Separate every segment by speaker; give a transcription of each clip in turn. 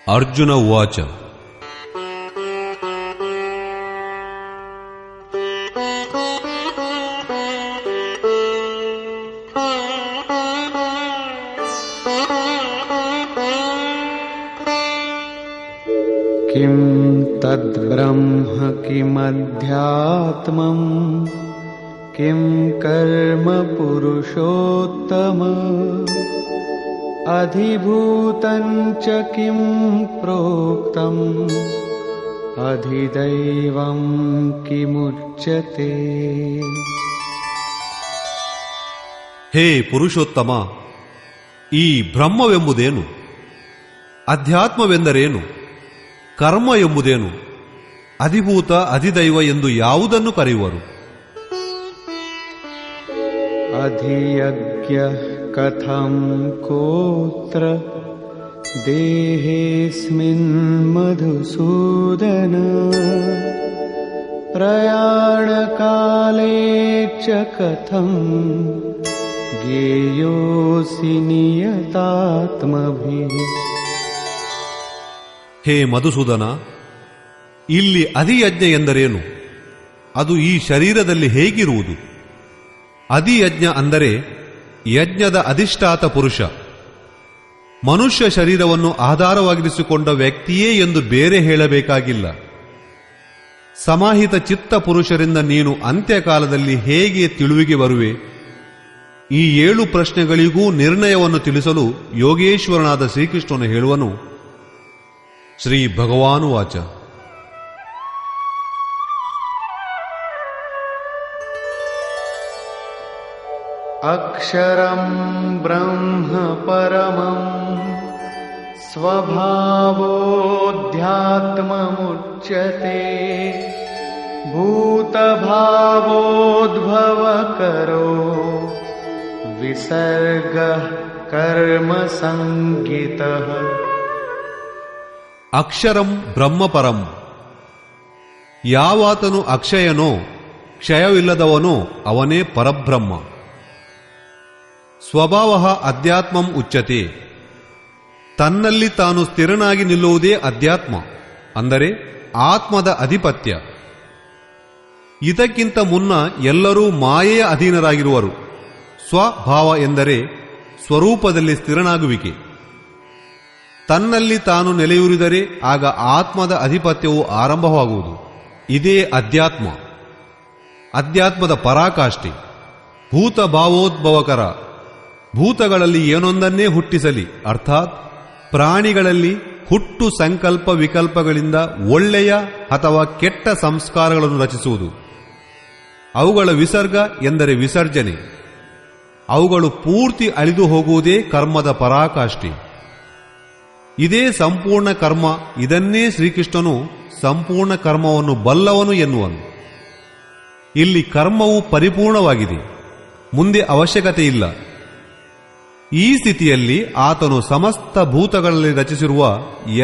Speaker 1: ಅರ್ಜುನ ಉವಾಚ
Speaker 2: ಕಿಂ ತದ್ಬ್ರಹ್ಮ ಕಿಮಧ್ಯಾತ್ಮಂ ಕಿಂ ಕರ್ಮ ಪುರುಷೋತ್ತಮ ಅಧಿಭೂತಂಚ ಕಿಂ ಪ್ರೋಕ್ತಂ ಅಧಿದೈವಂ ಕಿಮುಚ್ಯತೆ.
Speaker 1: ಹೇ ಪುರುಷೋತ್ತಮ, ಈ ಬ್ರಹ್ಮವೆಂಬುದೇನು? ಅಧ್ಯಾತ್ಮವೆಂದರೇನು? ಕರ್ಮ ಎಂಬುದೇನು? ಅಧಿಭೂತ ಅಧಿದೈವ ಎಂದು ಯಾವುದನ್ನು ಕರೆಯುವರು?
Speaker 2: ಅಧಿಯಜ್ಞ ಕಥಂ ಕೋತ್ರ ದೇಹೇಸ್ಮಿನ್ ಮಧುಸೂದನ ಪ್ರಯಾಣ ಕಾಲೇ ಚ ಕಥಂ ಜ್ಞೇಯೋಸಿ ನಿಯತಾತ್ಮಭಿಃ.
Speaker 1: ಹೇ ಮಧುಸೂದನ, ಇಲ್ಲಿ ಅಧಿಯಜ್ಞ ಎಂದರೇನು? ಅದು ಈ ಶರೀರದಲ್ಲಿ ಹೇಗಿರುವುದು? ಅಧಿಯಜ್ಞ ಅಂದರೆ ಯಜ್ಞದ ಅಧಿಷ್ಠಾತ ಪುರುಷ. ಮನುಷ್ಯ ಶರೀರವನ್ನು ಆಧಾರವಾಗಿರಿಸಿಕೊಂಡ ವ್ಯಕ್ತಿಯೇ ಎಂದು ಬೇರೆ ಹೇಳಬೇಕಾಗಿಲ್ಲ. ಸಮಾಹಿತ ಚಿತ್ತ ಪುರುಷರಿಂದ ನೀನು ಅಂತ್ಯಕಾಲದಲ್ಲಿ ಹೇಗೆ ತಿಳಿವಿಗೆ ಬರುವೆ? ಈ 7 ಪ್ರಶ್ನೆಗಳಿಗೂ ನಿರ್ಣಯವನ್ನು ತಿಳಿಸಲು ಯೋಗೇಶ್ವರನಾದ ಶ್ರೀಕೃಷ್ಣನು ಹೇಳುವನು. ಶ್ರೀ ಭಗವಾನುವಾಚ.
Speaker 2: ಅಕ್ಷರಂ ಬ್ರಹ್ಮ ಪರಮಂ ಸ್ವಭಾವೋಧ್ಯಾತ್ಮಮುಚ್ಯತೆ ಭೂತಭಾವೋದ್ಭವಕರೋ ವಿಸರ್ಗಃ ಕರ್ಮ ಸಂಗಿತಃ.
Speaker 1: ಅಕ್ಷರಂ ಬ್ರಹ್ಮಪರಂ. ಯಾವಾತನು ಅಕ್ಷಯನೋ ಕ್ಷಯವಿಲ್ಲದವನೋ ಅವನೇ ಪರಬ್ರಹ್ಮ. ಸ್ವಭಾವ ಅಧ್ಯಾತ್ಮಂ ಉಚ್ಯತೆ. ತನ್ನಲ್ಲಿ ತಾನು ಸ್ಥಿರನಾಗಿ ನಿಲ್ಲುವುದೇ ಅಧ್ಯಾತ್ಮ, ಅಂದರೆ ಆತ್ಮದ ಅಧಿಪತ್ಯ. ಇದಕ್ಕಿಂತ ಮುನ್ನ ಎಲ್ಲರೂ ಮಾಯೆಯ ಅಧೀನರಾಗಿರುವರು. ಸ್ವಭಾವ ಎಂದರೆ ಸ್ವರೂಪದಲ್ಲಿ ಸ್ಥಿರನಾಗುವಿಕೆ. ತನ್ನಲ್ಲಿ ತಾನು ನೆಲೆಯೂರಿದರೆ ಆಗ ಆತ್ಮದ ಅಧಿಪತ್ಯವು ಆರಂಭವಾಗುವುದು. ಇದೇ ಅಧ್ಯಾತ್ಮ. ಅಧ್ಯಾತ್ಮದ ಪರಾಕಾಷ್ಠೆ. ಭೂತಭಾವೋದ್ಭವಕರ. ಭೂತಗಳಲ್ಲಿ ಏನೊಂದನ್ನೇ ಹುಟ್ಟಿಸಲಿ, ಅರ್ಥಾತ್ ಪ್ರಾಣಿಗಳಲ್ಲಿ ಹುಟ್ಟು ಸಂಕಲ್ಪ ವಿಕಲ್ಪಗಳಿಂದ ಒಳ್ಳೆಯ ಅಥವಾ ಕೆಟ್ಟ ಸಂಸ್ಕಾರಗಳನ್ನು ರಚಿಸುವುದು. ಅವುಗಳ ವಿಸರ್ಗ ಎಂದರೆ ವಿಸರ್ಜನೆ. ಅವುಗಳು ಪೂರ್ತಿ ಅಳಿದು ಹೋಗುವುದೇ ಕರ್ಮದ ಪರಾಕಾಷ್ಠೆ. ಇದೇ ಸಂಪೂರ್ಣ ಕರ್ಮ. ಇದನ್ನೇ ಶ್ರೀಕೃಷ್ಣನು ಸಂಪೂರ್ಣ ಕರ್ಮವನ್ನು ಬಲ್ಲವನು ಎನ್ನುವನು. ಇಲ್ಲಿ ಕರ್ಮವು ಪರಿಪೂರ್ಣವಾಗಿದೆ, ಮುಂದೆ ಅವಶ್ಯಕತೆ ಇಲ್ಲ. ಈ ಸ್ಥಿತಿಯಲ್ಲಿ ಆತನು ಸಮಸ್ತ ಭೂತಗಳಲ್ಲಿ ರಚಿಸಿರುವ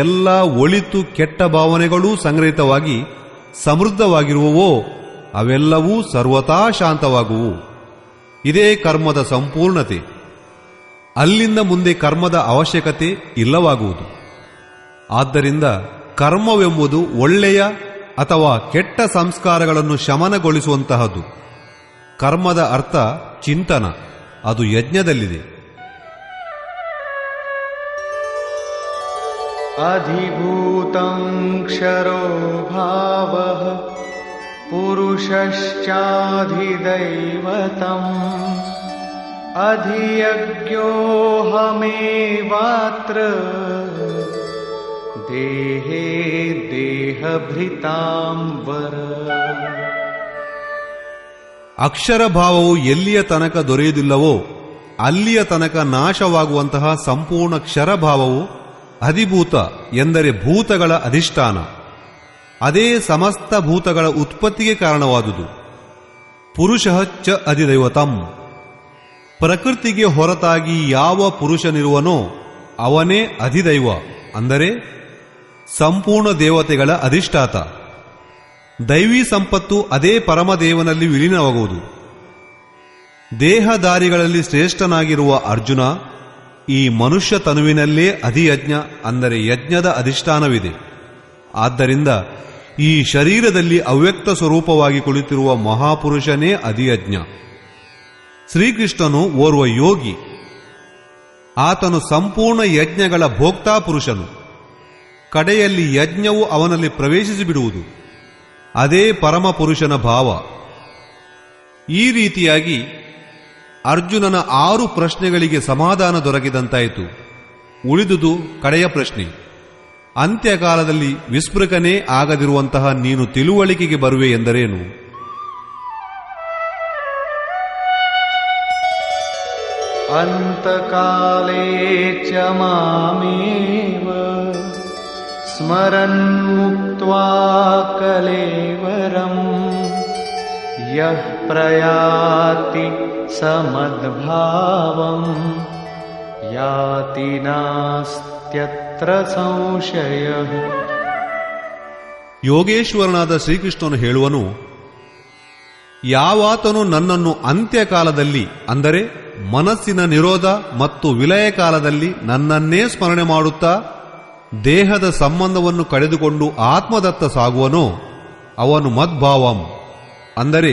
Speaker 1: ಎಲ್ಲ ಒಳಿತು ಕೆಟ್ಟ ಭಾವನೆಗಳೂ ಸಂಗ್ರಹಿತವಾಗಿ ಸಮೃದ್ಧವಾಗಿರುವವೋ ಅವೆಲ್ಲವೂ ಸರ್ವತಾ ಶಾಂತವಾಗುವು. ಇದೇ ಕರ್ಮದ ಸಂಪೂರ್ಣತೆ. ಅಲ್ಲಿಂದ ಮುಂದೆ ಕರ್ಮದ ಅವಶ್ಯಕತೆ ಇಲ್ಲವಾಗುವುದು. ಆದ್ದರಿಂದ ಕರ್ಮವೆಂಬುದು ಒಳ್ಳೆಯ ಅಥವಾ ಕೆಟ್ಟ ಸಂಸ್ಕಾರಗಳನ್ನು ಶಮನಗೊಳಿಸುವಂತಹದ್ದು. ಕರ್ಮದ ಅರ್ಥ ಚಿಂತನ, ಅದು ಯಜ್ಞದಲ್ಲಿದೆ.
Speaker 2: ಅಧಿಭೂತಂ ಕ್ಷರೋ ಭಾವಃ ಪುರುಷಶ್ಚಾಧಿದೈವತಂ ಅಧಿಯಜ್ಞೋಹಮೇವಾತ್ರ ದೇಹೇ ದೇಹಭೃತಾಂ ವರ.
Speaker 1: ಅಕ್ಷರ ಭಾವವು ಎಲ್ಲಿಯ ತನಕ ದೊರೆಯುವುದಿಲ್ಲವೋ ಅಲ್ಲಿಯ ತನಕ ನಾಶವಾಗುವಂತಹ ಸಂಪೂರ್ಣ ಕ್ಷರಭಾವವು ಅಧಿಭೂತ ಎಂದರೆ ಭೂತಗಳ ಅಧಿಷ್ಠಾನ. ಅದೇ ಸಮಸ್ತ ಭೂತಗಳ ಉತ್ಪತ್ತಿಗೆ ಕಾರಣವಾದುದು. ಪುರುಷಃ ಚ ಅಧಿದೈವತಂ. ಪ್ರಕೃತಿಗೆ ಹೊರತಾಗಿ ಯಾವ ಪುರುಷನಿರುವನೋ ಅವನೇ ಅಧಿದೈವ, ಅಂದರೆ ಸಂಪೂರ್ಣ ದೇವತೆಗಳ ಅಧಿಷ್ಠಾತ. ದೈವೀ ಸಂಪತ್ತು ಅದೇ ಪರಮದೇವನಲ್ಲಿ ವಿಲೀನವಾಗುವುದು. ದೇಹಧಾರಿಗಳಲ್ಲಿ ಶ್ರೇಷ್ಠನಾಗಿರುವ ಅರ್ಜುನ, ಈ ಮನುಷ್ಯ ತನುವಿನಲ್ಲೇ ಅಧಿಯಜ್ಞ ಅಂದರೆ ಯಜ್ಞದ ಅಧಿಷ್ಠಾನವಿದೆ. ಆದ್ದರಿಂದ ಈ ಶರೀರದಲ್ಲಿ ಅವ್ಯಕ್ತ ಸ್ವರೂಪವಾಗಿ ಕುಳಿತಿರುವ ಮಹಾಪುರುಷನೇ ಅಧಿಯಜ್ಞ. ಶ್ರೀಕೃಷ್ಣನು ಓರ್ವ ಯೋಗಿ. ಆತನು ಸಂಪೂರ್ಣ ಯಜ್ಞಗಳ ಭೋಕ್ತಾ ಪುರುಷನು. ಕಡೆಯಲ್ಲಿ ಯಜ್ಞವು ಅವನಲ್ಲಿ ಪ್ರವೇಶಿಸಿಬಿಡುವುದು. ಅದೇ ಪರಮ ಪುರುಷನ ಭಾವ. ಈ ರೀತಿಯಾಗಿ ಅರ್ಜುನನ 6 ಪ್ರಶ್ನೆಗಳಿಗೆ ಸಮಾಧಾನ ದೊರಕಿದಂತಾಯಿತು. ಉಳಿದುದು ಕಡೆಯ ಪ್ರಶ್ನೆ. ಅಂತ್ಯಕಾಲದಲ್ಲಿ ವಿಸ್ಮೃಕನೇ ಆಗದಿರುವಂತಹ ನೀನು ತಿಳುವಳಿಕೆಗೆ ಬರುವೆ ಎಂದರೇನು?
Speaker 2: ಅಂತಕಾಲೇ ಚ ಮಾಮೇವ ಸ್ಮರನ್ ಮುಕ್ತ್ವಾ ಕಲೇವರಂ ಯಃ ಪ್ರಯಾತಿ ಸಮದ್ಭಾವಂ ಯಾತಿ ನಾಸ್ತ್ಯತ್ರ ಸಂಶಯಃ.
Speaker 1: ಯೋಗೇಶ್ವರನಾದ ಶ್ರೀಕೃಷ್ಣನು ಹೇಳುವನು, ಯಾವಾತನು ನನ್ನನ್ನು ಅಂತ್ಯಕಾಲದಲ್ಲಿ ಅಂದರೆ ಮನಸ್ಸಿನ ನಿರೋಧ ಮತ್ತು ವಿಲಯ ಕಾಲದಲ್ಲಿ ನನ್ನನ್ನೇ ಸ್ಮರಣೆ ಮಾಡುತ್ತಾ ದೇಹದ ಸಂಬಂಧವನ್ನು ಕಳೆದುಕೊಂಡು ಆತ್ಮದತ್ತ ಸಾಗುವನೋ ಅವನು ಮದ್ಭಾವಂ ಅಂದರೆ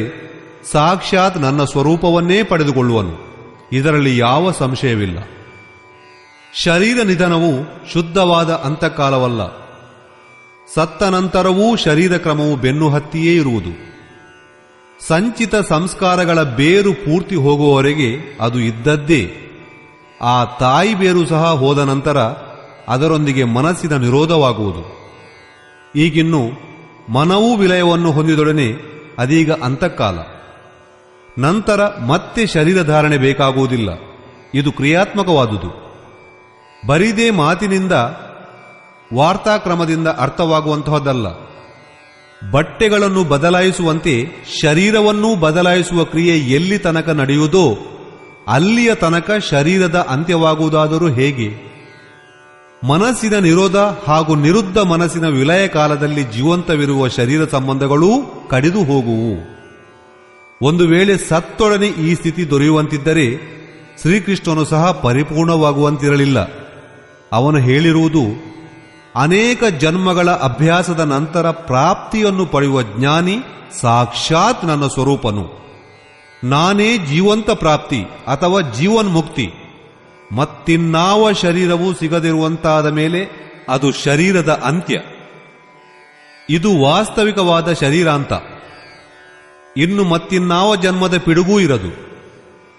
Speaker 1: ಸಾಕ್ಷಾತ್ ನನ್ನ ಸ್ವರೂಪವನ್ನೇ ಪಡೆದುಕೊಳ್ಳುವನು. ಇದರಲ್ಲಿ ಯಾವ ಸಂಶಯವಿಲ್ಲ. ಶರೀರ ನಿಧನವು ಶುದ್ಧವಾದ ಅಂತಃಕಾಲವಲ್ಲ. ಸತ್ತ ನಂತರವೂ ಶರೀರ ಕ್ರಮವು ಬೆನ್ನು ಹತ್ತಿಯೇ ಇರುವುದು. ಸಂಚಿತ ಸಂಸ್ಕಾರಗಳ ಬೇರು ಪೂರ್ತಿ ಹೋಗುವವರೆಗೆ ಅದು ಇದ್ದದ್ದೇ. ಆ ತಾಯಿ ಬೇರು ಸಹ ಹೋದ ನಂತರ ಅದರೊಂದಿಗೆ ಮನಸ್ಸಿನ ನಿರೋಧವಾಗುವುದು. ಈಗಿನ್ನು ಮನವೂ ವಿಲಯವನ್ನು ಹೊಂದಿದೊಡನೆ ಅದೀಗ ಅಂತಃಕಾಲ. ನಂತರ ಮತ್ತೆ ಶರೀರ ಧಾರಣೆ ಬೇಕಾಗುವುದಿಲ್ಲ. ಇದು ಕ್ರಿಯಾತ್ಮಕವಾದುದು. ಬರಿದೇ ಮಾತಿನಿಂದ ವಾರ್ತಾಕ್ರಮದಿಂದ ಅರ್ಥವಾಗುವಂತಹದ್ದಲ್ಲ. ಬಟ್ಟೆಗಳನ್ನು ಬದಲಾಯಿಸುವಂತೆ ಶರೀರವನ್ನೂ ಬದಲಾಯಿಸುವ ಕ್ರಿಯೆ ಎಲ್ಲಿ ತನಕ ನಡೆಯುವುದೋ ಅಲ್ಲಿಯ ತನಕ ಶರೀರದ ಅಂತ್ಯವಾಗುವುದಾದರೂ ಹೇಗೆ? ಮನಸ್ಸಿನ ನಿರೋಧ ಹಾಗೂ ನಿರುದ್ಧ ಮನಸ್ಸಿನ ವಿಲಯ ಕಾಲದಲ್ಲಿ ಜೀವಂತವಿರುವ ಶರೀರ ಸಂಬಂಧಗಳೂ ಕಡಿದು ಹೋಗುವು. ಒಂದು ವೇಳೆ ಸತ್ತೊಡನೆ ಈ ಸ್ಥಿತಿ ದೊರೆಯುವಂತಿದ್ದರೆ ಶ್ರೀಕೃಷ್ಣನು ಸಹ ಪರಿಪೂರ್ಣವಾಗುವಂತಿರಲಿಲ್ಲ. ಅವನು ಹೇಳಿರುವುದು, ಅನೇಕ ಜನ್ಮಗಳ ಅಭ್ಯಾಸದ ನಂತರ ಪ್ರಾಪ್ತಿಯನ್ನು ಪಡೆಯುವ ಜ್ಞಾನಿ ಸಾಕ್ಷಾತ್ ನನ್ನ ಸ್ವರೂಪನು. ನಾನೇ ಜೀವಂತ ಪ್ರಾಪ್ತಿ ಅಥವಾ ಜೀವನ್ಮುಕ್ತಿ. ಮತ್ತಿನ್ನಾವ ಶರೀರವೂ ಸಿಗದಿರುವಂತಾದ ಮೇಲೆ ಅದು ಶರೀರದ ಅಂತ್ಯ. ಇದು ವಾಸ್ತವಿಕವಾದ ಶರೀರಾಂತ. ಇನ್ನು ಮತ್ತಿನ್ನಾವ ಜನ್ಮದ ಪಿಡುಗೂ ಇರದು.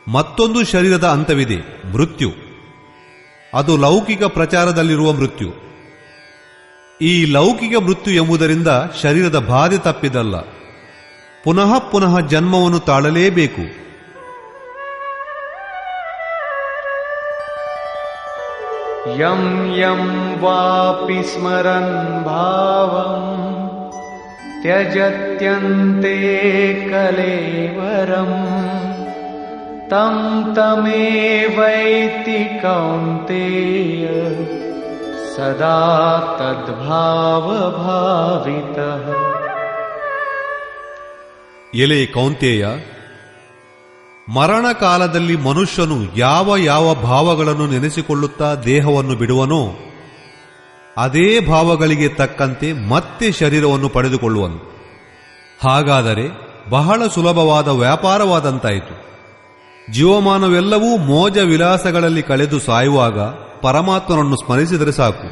Speaker 1: ಮತ್ತೊಂದು ಶರೀರದ ಅಂತವಿದೆ, ಮೃತ್ಯು. ಅದು ಲೌಕಿಕ ಪ್ರಚಾರದಲ್ಲಿರುವ ಮೃತ್ಯು. ಈ ಲೌಕಿಕ ಮೃತ್ಯು ಎಂಬುದರಿಂದ ಶರೀರದ ಬಾಧೆ ತಪ್ಪಿದಲ್ಲ. ಪುನಃ ಪುನಃ ಜನ್ಮವನ್ನು ತಾಳಲೇಬೇಕು.
Speaker 2: ಯಂ ಯಂ ವಾಪಿ ಸ್ಮರನ್ ಭಾವಂ ತ್ಯಜತ್ಯಂತೆ ಕಲೇವರಂ ತಂ ತಮೇವೈತಿ ಕೌಂತೇಯ ಸದಾ ತದ್ಭಾವ ಭಾವಿತಃ.
Speaker 1: ಎಲೆ ಕೌಂತೇಯ, ಮರಣಕಾಲದಲ್ಲಿ ಮನುಷ್ಯನು ಯಾವ ಯಾವ ಭಾವಗಳನ್ನು ನೆನೆಸಿಕೊಳ್ಳುತ್ತಾ ದೇಹವನ್ನು ಬಿಡುವನೋ ಅದೇ ಭಾವಗಳಿಗೆ ತಕ್ಕಂತೆ ಮತ್ತೆ ಶರೀರವನ್ನು ಪಡೆದುಕೊಳ್ಳುವನು. ಹಾಗಾದರೆ ಬಹಳ ಸುಲಭವಾದ ವ್ಯಾಪಾರವಾದಂತಾಯಿತು. ಜೀವಮಾನವೆಲ್ಲವೂ ಮೋಜ ವಿಲಾಸಗಳಲ್ಲಿ ಕಳೆದು ಸಾಯುವಾಗ ಪರಮಾತ್ಮನನ್ನು ಸ್ಮರಿಸಿದರೆ ಸಾಕು.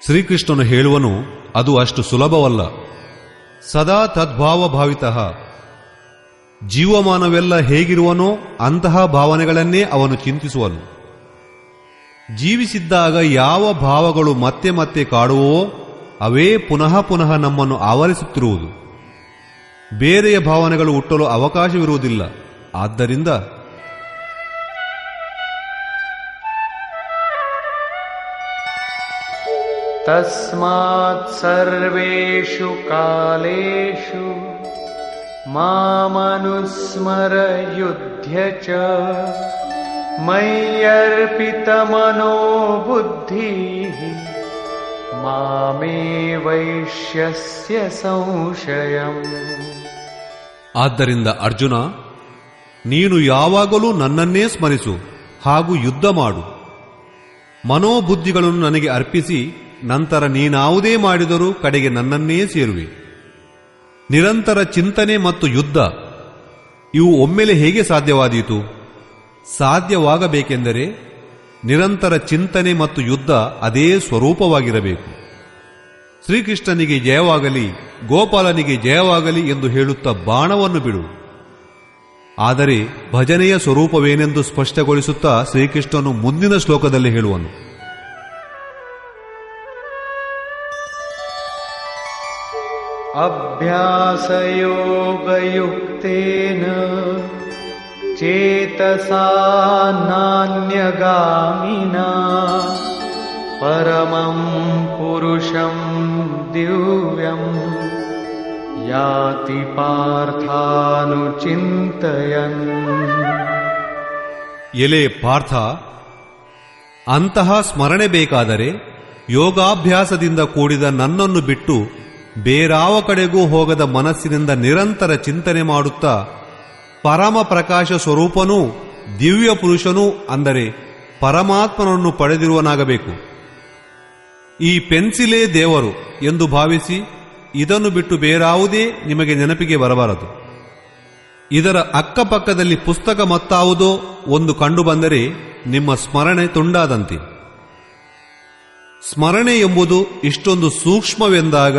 Speaker 1: ಶ್ರೀಕೃಷ್ಣನು ಹೇಳುವನು, ಅದು ಅಷ್ಟು ಸುಲಭವಲ್ಲ. ಸದಾ ತದ್ಭಾವ ಭಾವಿತಃ. ಜೀವಮಾನವೆಲ್ಲ ಹೇಗಿರುವನೋ ಅಂತಹ ಭಾವನೆಗಳನ್ನೇ ಅವನು ಚಿಂತಿಸುವನು. ಜೀವಿಸಿದ್ದಾಗ ಯಾವ ಭಾವಗಳು ಮತ್ತೆ ಮತ್ತೆ ಕಾಡುವೋ ಅವೇ ಪುನಃ ಪುನಃ ನಮ್ಮನ್ನು ಆವರಿಸುತ್ತಿರುವುದು. ಬೇರೆಯ ಭಾವನೆಗಳು ಹುಟ್ಟಲು ಅವಕಾಶವಿರುವುದಿಲ್ಲ. ಆದ್ದರಿಂದ
Speaker 2: ತಸ್ಮಾತ್ ಸರ್ವೇಷು ಕಾಲೇಷು ಮಾಮನುಸ್ಮರ ಯುಧ್ಯ ಚ ಮಯ್ಯರ್ಪಿತಮನೋ ಬುದ್ಧಿ ಮಾಮೇ ವೈಶ್ಯಸ್ಯ ಸಂಶಯಂ.
Speaker 1: ಆದ್ದರಿಂದ ಅರ್ಜುನ, ನೀನು ಯಾವಾಗಲೂ ನನ್ನನ್ನೇ ಸ್ಮರಿಸು. ಹಾಗೂ ಯುದ್ಧ ಮಾಡು. ಮನೋಬುದ್ಧಿಗಳನ್ನು ನನಗೆ ಅರ್ಪಿಸಿ ನಂತರ ನೀನಾವುದೇ ಮಾಡಿದರೂ ಕಡೆಗೆ ನನ್ನನ್ನೇ ಸೇರುವೆ. ನಿರಂತರ ಚಿಂತನೆ ಮತ್ತು ಯುದ್ಧ ಇವು ಒಮ್ಮೆಲೆ ಹೇಗೆ ಸಾಧ್ಯವಾದೀತು? ಸಾಧ್ಯವಾಗಬೇಕೆಂದರೆ ನಿರಂತರ ಚಿಂತನೆ ಮತ್ತು ಯುದ್ಧ ಅದೇ ಸ್ವರೂಪವಾಗಿರಬೇಕು. ಶ್ರೀಕೃಷ್ಣನಿಗೆ ಜಯವಾಗಲಿ, ಗೋಪಾಲನಿಗೆ ಜಯವಾಗಲಿ ಎಂದು ಹೇಳುತ್ತಾ ಬಾಣವನ್ನು ಬಿಡು. ಆದರೆ ಭಜನೆಯ ಸ್ವರೂಪವೇನೆಂದು ಸ್ಪಷ್ಟಗೊಳಿಸುತ್ತಾ ಶ್ರೀಕೃಷ್ಣನು ಮುಂದಿನ ಶ್ಲೋಕದಲ್ಲಿ ಹೇಳುವನು.
Speaker 2: ಅಭ್ಯಾಸಯೋಗಯುಕ್ತೇನ ಚೇತಸಾ ನಾನ್ಯಗಾಮಿನಾ ಪರಮಂ ಪುರುಷಂ ದಿವ್ಯಂ ಯಾತಿ ಪಾರ್ಥಾನುಚಿಂತಯನ್.
Speaker 1: ಎಲೆ ಪಾರ್ಥ, ಅಂತಹ ಸ್ಮರಣೆ ಬೇಕಾದರೆ ಯೋಗಾಭ್ಯಾಸದಿಂದ ಕೂಡಿದ ನನ್ನನ್ನು ಬಿಟ್ಟು ಬೇರಾವ ಕಡೆಗೂ ಹೋಗದ ಮನಸ್ಸಿನಿಂದ ನಿರಂತರ ಚಿಂತನೆ ಮಾಡುತ್ತಾ ಪರಮ ಪ್ರಕಾಶ ಸ್ವರೂಪನೂ ದಿವ್ಯ ಪುರುಷನೂ ಅಂದರೆ ಪರಮಾತ್ಮನನ್ನು ಪಡೆದಿರುವನಾಗಬೇಕು. ಈ ಪೆನ್ಸಿಲೇ ದೇವರು ಎಂದು ಭಾವಿಸಿ ಇದನ್ನು ಬಿಟ್ಟು ಬೇರಾವುದೇ ನಿಮಗೆ ನೆನಪಿಗೆ ಬರಬಾರದು. ಇದರ ಅಕ್ಕಪಕ್ಕದಲ್ಲಿ ಪುಸ್ತಕ ಮತ್ತಾವುದೋ ಒಂದು ಕಂಡುಬಂದರೆ ನಿಮ್ಮ ಸ್ಮರಣೆ ತುಂಡಾದಂತೆ. ಸ್ಮರಣೆ ಎಂಬುದು ಇಷ್ಟೊಂದು ಸೂಕ್ಷ್ಮವೆಂದಾಗ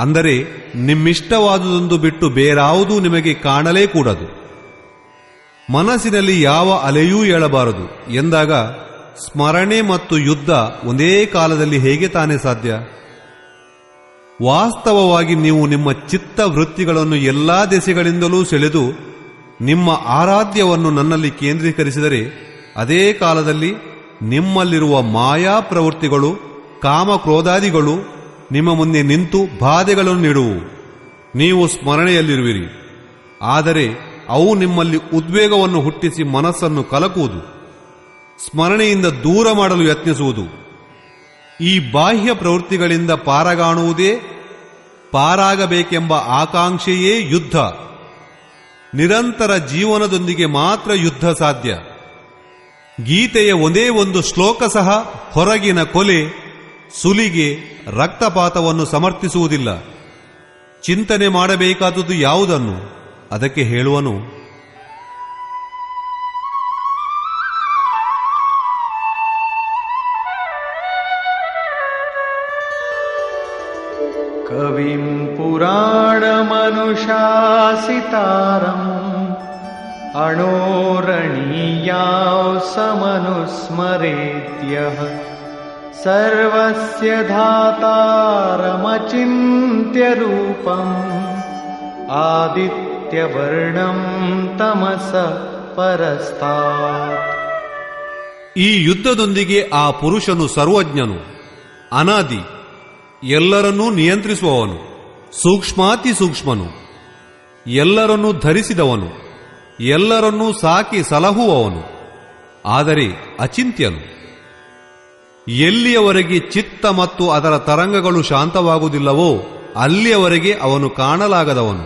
Speaker 1: ಅಂದರೆ ನಿಮ್ಮಿಷ್ಟವಾದುದೊಂದು ಬಿಟ್ಟು ಬೇರಾವುದೂ ನಿಮಗೆ ಕಾಣಲೇ ಕೂಡದು. ಮನಸ್ಸಿನಲ್ಲಿ ಯಾವ ಅಲೆಯೂ ಏಳಬಾರದು ಎಂದಾಗ ಸ್ಮರಣೆ ಮತ್ತು ಯುದ್ಧ ಒಂದೇ ಕಾಲದಲ್ಲಿ ಹೇಗೆ ತಾನೇ ಸಾಧ್ಯ? ವಾಸ್ತವವಾಗಿ ನೀವು ನಿಮ್ಮ ಚಿತ್ತ ವೃತ್ತಿಗಳನ್ನು ಎಲ್ಲಾ ದೆಸೆಗಳಿಂದಲೂ ಸೆಳೆದು ನಿಮ್ಮ ಆರಾಧ್ಯವನ್ನು ನನ್ನಲ್ಲಿ ಕೇಂದ್ರೀಕರಿಸಿದರೆ ಅದೇ ಕಾಲದಲ್ಲಿ ನಿಮ್ಮಲ್ಲಿರುವ ಮಾಯಾ ಪ್ರವೃತ್ತಿಗಳು, ಕಾಮ ಕ್ರೋಧಾದಿಗಳು ನಿಮ್ಮ ಮುಂದೆ ನಿಂತು ಬಾಧೆಗಳನ್ನು ನೀಡುವು. ನೀವು ಸ್ಮರಣೆಯಲ್ಲಿರುವಿರಿ, ಆದರೆ ಅವು ನಿಮ್ಮಲ್ಲಿ ಉದ್ವೇಗವನ್ನು ಹುಟ್ಟಿಸಿ ಮನಸ್ಸನ್ನು ಕಲಕುವುದು, ಸ್ಮರಣೆಯಿಂದ ದೂರ ಮಾಡಲು ಯತ್ನಿಸುವುದು. ಈ ಬಾಹ್ಯ ಪ್ರವೃತ್ತಿಗಳಿಂದ ಪಾರಗಾಣುವುದೇ ಪಾರಾಗಬೇಕೆಂಬ ಆಕಾಂಕ್ಷೆಯೇ ಯುದ್ಧ. ನಿರಂತರ ಜೀವನದೊಂದಿಗೆ ಮಾತ್ರ ಯುದ್ಧ ಸಾಧ್ಯ. ಗೀತೆಯ ಒಂದೇ ಒಂದು ಶ್ಲೋಕ ಸಹ ಹೊರಗಿನ ಕೊಲೆ, ಸುಲಿಗೆ, ರಕ್ತಪಾತವನ್ನು ಸಮರ್ಥಿಸುವುದಿಲ್ಲ. ಚಿಂತನೆ ಮಾಡಬೇಕಾದುದು ಯಾವುದನ್ನು? ಅದಕ್ಕೆ ಹೇಳುವನು,
Speaker 2: ಕವಿಂ ಪುರಾಣಮನುಶಾಸಿತಾರಂ ಅಣೋರಣೀಯಾಂ ಸಮನುಸ್ಮರೇತ್ಯಃ ಸರ್ವಸ್ಯ ಧಾತಾರಮಚಿಂತ್ಯ ರೂಪಂ ಆದಿತ್ಯವರ್ಣಂ ತಮಸ ಪರಸ್ತಾತ್.
Speaker 1: ಈ ಯುದ್ಧದೊಂದಿಗೆ ಆ ಪುರುಷನು ಸರ್ವಜ್ಞನು, ಅನಾದಿ, ಎಲ್ಲರನ್ನೂ ನಿಯಂತ್ರಿಸುವವನು, ಸೂಕ್ಷ್ಮಾತಿ ಸೂಕ್ಷ್ಮನು, ಎಲ್ಲರನ್ನೂ ಧರಿಸಿದವನು, ಎಲ್ಲರನ್ನೂ ಸಾಕಿ ಸಲಹುವವನು, ಆದರೆ ಅಚಿಂತ್ಯನು. ಎಲ್ಲಿಯವರೆಗೆ ಚಿತ್ತ ಮತ್ತು ಅದರ ತರಂಗಗಳು ಶಾಂತವಾಗುವುದಿಲ್ಲವೋ ಅಲ್ಲಿಯವರೆಗೆ ಅವನು ಕಾಣಲಾಗದವನು.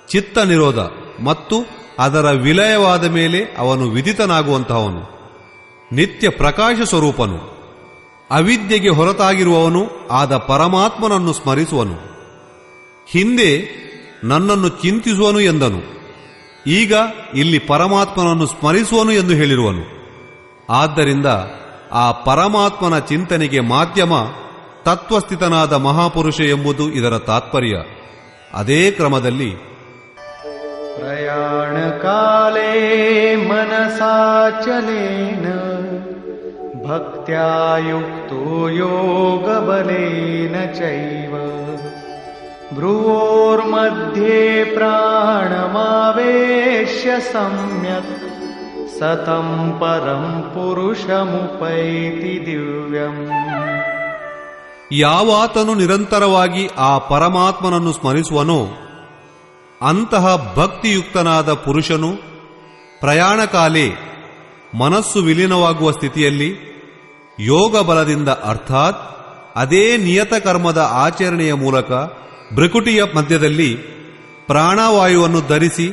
Speaker 1: ಚಿತ್ತ ನಿರೋಧ ಮತ್ತು ಅದರ ವಿಲಯವಾದ ಮೇಲೆ ಅವನು ವಿದಿತನಾಗುವಂತಹವನು. ನಿತ್ಯ ಪ್ರಕಾಶ ಸ್ವರೂಪನು, ಅವಿದ್ಯೆಗೆ ಹೊರತಾಗಿರುವವನು ಆದ ಪರಮಾತ್ಮನನ್ನು ಸ್ಮರಿಸುವನು. ಹಿಂದೆ ನನ್ನನ್ನು ಚಿಂತಿಸುವನು ಎಂದನು, ಈಗ ಇಲ್ಲಿ ಪರಮಾತ್ಮನನ್ನು ಸ್ಮರಿಸುವನು ಎಂದು ಹೇಳಿರುವನು. ಆದ್ದರಿಂದ ಆ ಪರಮಾತ್ಮನ ಚಿಂತನೆಗೆ ಮಾಧ್ಯಮ ತತ್ವಸ್ಥಿತನಾದ ಮಹಾಪುರುಷ ಎಂಬುದು ಇದರ ತಾತ್ಪರ್ಯ. ಅದೇ ಕ್ರಮದಲ್ಲಿ
Speaker 2: ಪ್ರಯಾಣ ಕಾಲೇ ಮನಸಾಚಲೇನ ಭಕ್ತ್ಯಾ ಯುಕ್ತೋ ಯೋಗ ಬಲೇನ ಚೈವ ಭ್ರುವೋರ್ಮಧ್ಯೆ ಪ್ರಾಣಮಾವೇಶ್ಯ ಸಮ್ಯಕ್ ಸತಂ ಪರಂ ಪುರುಷಮುಪೈತಿ ದಿವ್ಯಂ.
Speaker 1: ಯಾವಾತನು ನಿರಂತರವಾಗಿ ಆ ಪರಮಾತ್ಮನನ್ನು ಸ್ಮರಿಸುವನೋ ಅಂತಹ ಭಕ್ತಿಯುಕ್ತನಾದ ಪುರುಷನು ಪ್ರಯಾಣಕಾಲೇ ಮನಸ್ಸು ವಿಲೀನವಾಗುವ ಸ್ಥಿತಿಯಲ್ಲಿ ಯೋಗ ಬಲದಿಂದ ಅರ್ಥಾತ್ ಅದೇ ನಿಯತ ಕರ್ಮದ ಆಚರಣೆಯ ಮೂಲಕ ಭ್ರಕುಟಿಯ ಮಧ್ಯದಲ್ಲಿ ಪ್ರಾಣವಾಯುವನ್ನು ಧರಿಸಿ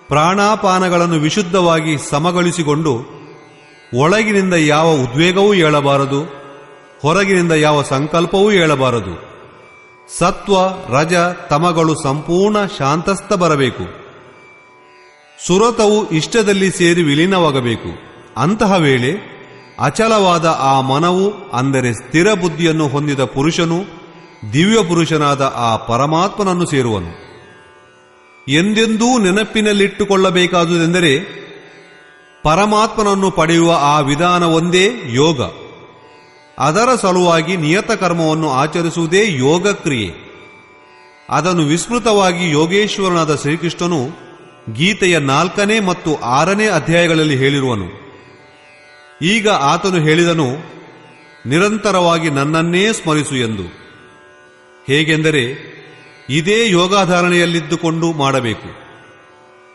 Speaker 1: ಪ್ರಾಣಾಪಾನಗಳನ್ನು ವಿಶುದ್ಧವಾಗಿ ಸಮಗೊಳಿಸಿಕೊಂಡು ಒಳಗಿನಿಂದ ಯಾವ ಉದ್ವೇಗವೂ ಏಳಬಾರದು, ಹೊರಗಿನಿಂದ ಯಾವ ಸಂಕಲ್ಪವೂ ಏಳಬಾರದು. ಸತ್ವ ರಜ ತಮಗಳು ಸಂಪೂರ್ಣ ಶಾಂತಸ್ಥ ಬರಬೇಕು. ಸುರತವು ಇಷ್ಟದಲ್ಲಿ ಸೇರಿ ವಿಲೀನವಾಗಬೇಕು. ಅಂತಹ ವೇಳೆ ಅಚಲವಾದ ಆ ಮನವು, ಅಂದರೆ ಸ್ಥಿರ ಬುದ್ಧಿಯನ್ನು ಹೊಂದಿದ ಪುರುಷನು ದಿವ್ಯ ಪುರುಷನಾದ ಆ ಪರಮಾತ್ಮನನ್ನು ಸೇರುವನು. ಎಂದೆಂದೂ ನೆನಪಿನಲ್ಲಿಟ್ಟುಕೊಳ್ಳಬೇಕಾದುದೆಂದರೆ ಪರಮಾತ್ಮನನ್ನು ಪಡೆಯುವ ಆ ವಿಧಾನ ಒಂದೇ ಯೋಗ. ಅದರ ಸಲುವಾಗಿ ನಿಯತ ಕರ್ಮವನ್ನು ಆಚರಿಸುವುದೇ ಯೋಗ ಕ್ರಿಯೆ. ಅದನ್ನು ವಿಸ್ತೃತವಾಗಿ ಯೋಗೇಶ್ವರನಾದ ಶ್ರೀಕೃಷ್ಣನು ಗೀತೆಯ 4ನೇ ಮತ್ತು 6ನೇ ಅಧ್ಯಾಯಗಳಲ್ಲಿ ಹೇಳಿರುವನು. ಈಗ ಆತನು ಹೇಳಿದನು, ನಿರಂತರವಾಗಿ ನನ್ನನ್ನೇ ಸ್ಮರಿಸು ಎಂದು. ಹೇಗೆಂದರೆ ಇದೇ ಯೋಗಾಧಾರಣೆಯಲ್ಲಿದ್ದುಕೊಂಡು ಮಾಡಬೇಕು.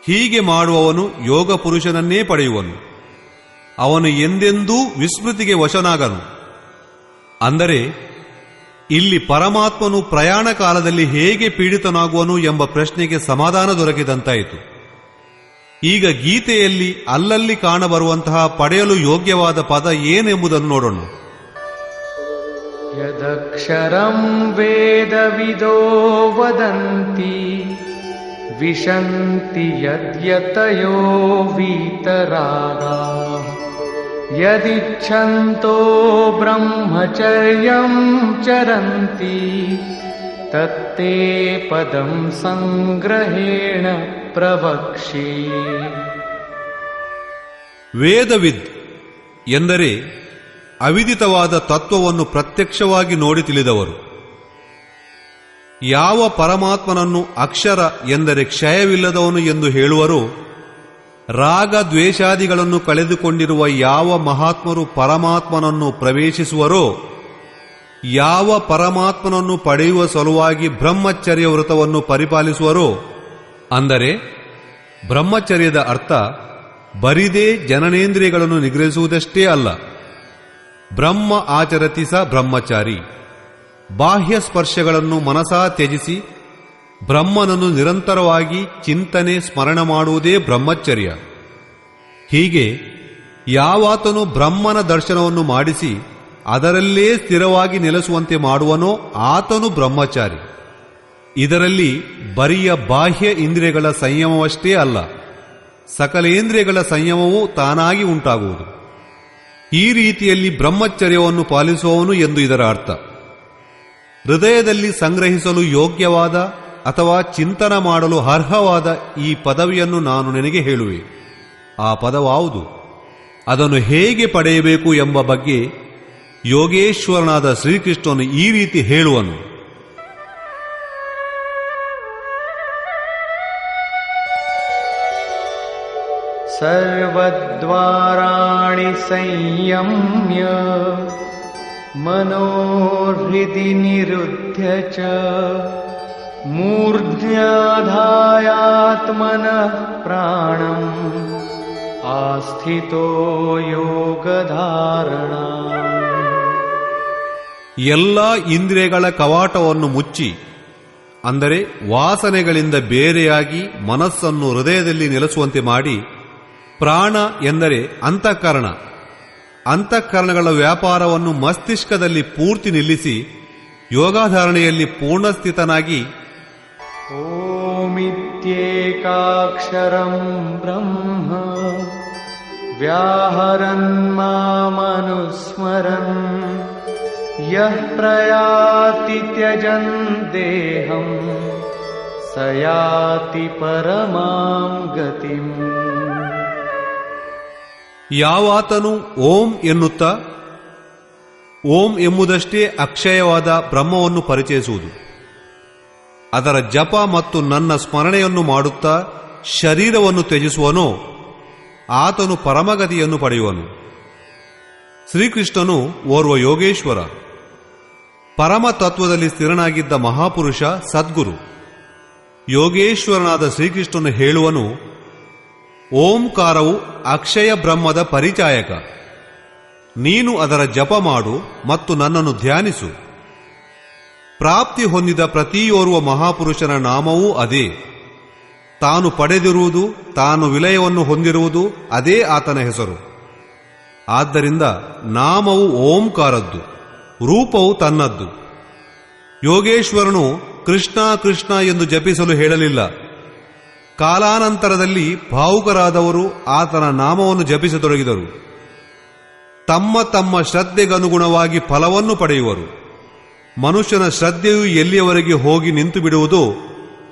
Speaker 1: ಹೀಗೆ ಮಾಡುವವನು ಯೋಗ ಪುರುಷನನ್ನೇ ಪಡೆಯುವನು. ಅವನು ಎಂದೆಂದೂ ವಿಸ್ಮೃತಿಗೆ ವಶನಾಗನು. ಅಂದರೆ ಇಲ್ಲಿ ಪರಮಾತ್ಮನು ಪ್ರಯಾಣ ಕಾಲದಲ್ಲಿ ಹೇಗೆ ಪೀಡಿತನಾಗುವನು ಎಂಬ ಪ್ರಶ್ನೆಗೆ ಸಮಾಧಾನ ದೊರಕಿದಂತಾಯಿತು. ಈಗ ಗೀತೆಯಲ್ಲಿ ಅಲ್ಲಲ್ಲಿ ಕಾಣಬರುವಂತಹ ಪಡೆಯಲು ಯೋಗ್ಯವಾದ ಪದ ಏನೆಂಬುದನ್ನು ನೋಡೋಣ.
Speaker 2: ಯದಕ್ಷರಂ ವೇದವಿದೋ ವದಂತಿ ವಿಶಂತಿ ಯದ್ಯತಯೋ ವೀತರಾಗಾಃ ಯದಿಚ್ಛಂತೋ ಬ್ರಹ್ಮಚರ್ಯಂ ಚರಂತಿ ತತ್ತೇ ಪದಂ ಸಂಗ್ರಹೇಣ ಪ್ರವಕ್ಷ್ಯೆ.
Speaker 1: ವೇದವಿದ್ ಎಂದರೆ ಅವಿದಿತವಾದ ತತ್ವವನ್ನು ಪ್ರತ್ಯಕ್ಷವಾಗಿ ನೋಡಿ ತಿಳಿದವರು. ಯಾವ ಪರಮಾತ್ಮನನ್ನು ಅಕ್ಷರ ಎಂದರೆ ಕ್ಷಯವಿಲ್ಲದವನು ಎಂದು ಹೇಳುವರೋ, ರಾಗ ದ್ವೇಷಾದಿಗಳನ್ನು ಕಳೆದುಕೊಂಡಿರುವ ಯಾವ ಮಹಾತ್ಮರು ಪರಮಾತ್ಮನನ್ನು ಪ್ರವೇಶಿಸುವರೋ, ಯಾವ ಪರಮಾತ್ಮನನ್ನು ಪಡೆಯುವ ಸಲುವಾಗಿ ಬ್ರಹ್ಮಚರ್ಯ ವ್ರತವನ್ನು ಪರಿಪಾಲಿಸುವರೋ, ಅಂದರೆ ಬ್ರಹ್ಮಚರ್ಯದ ಅರ್ಥ ಬರಿದೇ ಜನನೇಂದ್ರಿಯಗಳನ್ನು ನಿಗ್ರಹಿಸುವುದಷ್ಟೇ ಅಲ್ಲ. ಬ್ರಹ್ಮ ಆಚರತಿ ಸ ಬ್ರಹ್ಮಚಾರಿ. ಬಾಹ್ಯ ಸ್ಪರ್ಶಗಳನ್ನು ಮನಸಾ ತ್ಯಜಿಸಿ ಬ್ರಹ್ಮನನ್ನು ನಿರಂತರವಾಗಿ ಚಿಂತನೆ ಸ್ಮರಣ ಮಾಡುವುದೇ ಬ್ರಹ್ಮಚರ್ಯ. ಹೀಗೆ ಯಾವಾತನು ಬ್ರಹ್ಮನ ದರ್ಶನವನ್ನು ಮಾಡಿಸಿ ಅದರಲ್ಲೇ ಸ್ಥಿರವಾಗಿ ನೆಲೆಸುವಂತೆ ಮಾಡುವನೋ ಆತನು ಬ್ರಹ್ಮಚಾರಿ. ಇದರಲ್ಲಿ ಬರಿಯ ಬಾಹ್ಯ ಇಂದ್ರಿಯಗಳ ಸಂಯಮವಷ್ಟೇ ಅಲ್ಲ, ಸಕಲೇಂದ್ರಿಯಗಳ ಸಂಯಮವೂ ತಾನಾಗಿ ಉಂಟಾಗುವುದು. ಈ ರೀತಿಯಲ್ಲಿ ಬ್ರಹ್ಮಚರ್ಯವನ್ನು ಪಾಲಿಸುವವನು ಎಂದು ಇದರ ಅರ್ಥ. ಹೃದಯದಲ್ಲಿ ಸಂಗ್ರಹಿಸಲು ಯೋಗ್ಯವಾದ ಅಥವಾ ಚಿಂತನ ಮಾಡಲು ಅರ್ಹವಾದ ಈ ಪದವಿಯನ್ನು ನಾನು ನಿನಗೆ ಹೇಳುವೆ. ಆ ಪದವಾವುದು, ಅದನ್ನು ಹೇಗೆ ಪಡೆಯಬೇಕು ಎಂಬ ಬಗ್ಗೆ ಯೋಗೇಶ್ವರನಾದ ಶ್ರೀಕೃಷ್ಣನು ಈ ರೀತಿ ಹೇಳುವನು.
Speaker 2: ಸರ್ವದ್ವಾರಾಣಿ ಸಂಯಮ್ಯ ಮನೋಹೃದಿ ನಿರುದ್ಧ್ಯ ಚ ಮೂರ್ಧ್ಯಾಧಾಯಾತ್ಮನಃ ಪ್ರಾಣಂ ಆಸ್ಥಿತೋ ಯೋಗಧಾರಣ.
Speaker 1: ಎಲ್ಲ ಇಂದ್ರಿಯಗಳ ಕವಾಟವನ್ನು ಮುಚ್ಚಿ, ಅಂದರೆ ವಾಸನೆಗಳಿಂದ ಬೇರೆಯಾಗಿ ಮನಸ್ಸನ್ನು ಹೃದಯದಲ್ಲಿ ನೆಲೆಸುವಂತೆ ಮಾಡಿ, ಪ್ರಾಣ ಎಂದರೆ ಅಂತಃಕರಣ, ಅಂತಃಕರಣಗಳ ವ್ಯಾಪಾರವನ್ನು ಮಸ್ತಿಷ್ಕದಲ್ಲಿ ಪೂರ್ತಿ ನಿಲ್ಲಿಸಿ ಯೋಗಾಧಾರಣೆಯಲ್ಲಿ ಪೂರ್ಣಸ್ಥಿತನಾಗಿ
Speaker 2: ಓಮಿತ್ಯೇಕಾಕ್ಷರಂ ಬ್ರಹ್ಮ ವ್ಯಾಹರನ್ ಮಾಮನುಸ್ಮರನ್ ಯಃ ಪ್ರಯಾತಿ ತ್ಯಜನ್ ದೇಹಂ ಸ ಯಾತಿ ಪರಮಾಂ ಗತಿಂ.
Speaker 1: ಯಾವಾತನು ಓಂ ಎನ್ನುತ್ತಾ ಓಂ ಎಂಬುದಷ್ಟೇ ಅಕ್ಷಯವಾದ ಬ್ರಹ್ಮವನ್ನು ಪರಿಚಯಿಸುವುದು, ಅದರ ಜಪ ಮತ್ತು ನನ್ನ ಸ್ಮರಣೆಯನ್ನು ಮಾಡುತ್ತಾ ಶರೀರವನ್ನು ತ್ಯಜಿಸುವನೋ ಆತನು ಪರಮಗತಿಯನ್ನು ಪಡೆಯುವನು. ಶ್ರೀಕೃಷ್ಣನು ಓರ್ವ ಯೋಗೇಶ್ವರ, ಪರಮ ತತ್ವದಲ್ಲಿ ಸ್ಥಿರನಾಗಿದ್ದ ಮಹಾಪುರುಷ, ಸದ್ಗುರು. ಯೋಗೇಶ್ವರನಾದ ಶ್ರೀಕೃಷ್ಣನು ಹೇಳುವನು, ಓಂಕಾರವು ಅಕ್ಷಯ ಬ್ರಹ್ಮದ ಪರಿಚಾಯಕ. ನೀನು ಅದರ ಜಪ ಮಾಡು ಮತ್ತು ನನ್ನನ್ನು ಧ್ಯಾನಿಸು. ಪ್ರಾಪ್ತಿ ಹೊಂದಿದ ಪ್ರತಿಯೋರ್ವ ಮಹಾಪುರುಷನ ನಾಮವೂ ಅದೇ. ತಾನು ಪಡೆದಿರುವುದು, ತಾನು ವಿಲಯವನ್ನು ಹೊಂದಿರುವುದು ಅದೇ ಆತನ ಹೆಸರು. ಆದ್ದರಿಂದ ನಾಮವು ಓಂಕಾರದ್ದು, ರೂಪವು ತನ್ನದ್ದು. ಯೋಗೇಶ್ವರನು ಕೃಷ್ಣ ಕೃಷ್ಣ ಎಂದು ಜಪಿಸಲು ಹೇಳಲಿಲ್ಲ. ಕಾಲಾನಂತರದಲ್ಲಿ ಭಾವುಕರಾದವರು ಆತನ ನಾಮವನ್ನು ಜಪಿಸತೊಡಗಿದರು. ತಮ್ಮ ತಮ್ಮ ಶ್ರದ್ಧೆಗನುಗುಣವಾಗಿ ಫಲವನ್ನು ಪಡೆಯುವರು. ಮನುಷ್ಯನ ಶ್ರದ್ಧೆಯು ಎಲ್ಲಿಯವರೆಗೆ ಹೋಗಿ ನಿಂತು ಬಿಡುವುದೋ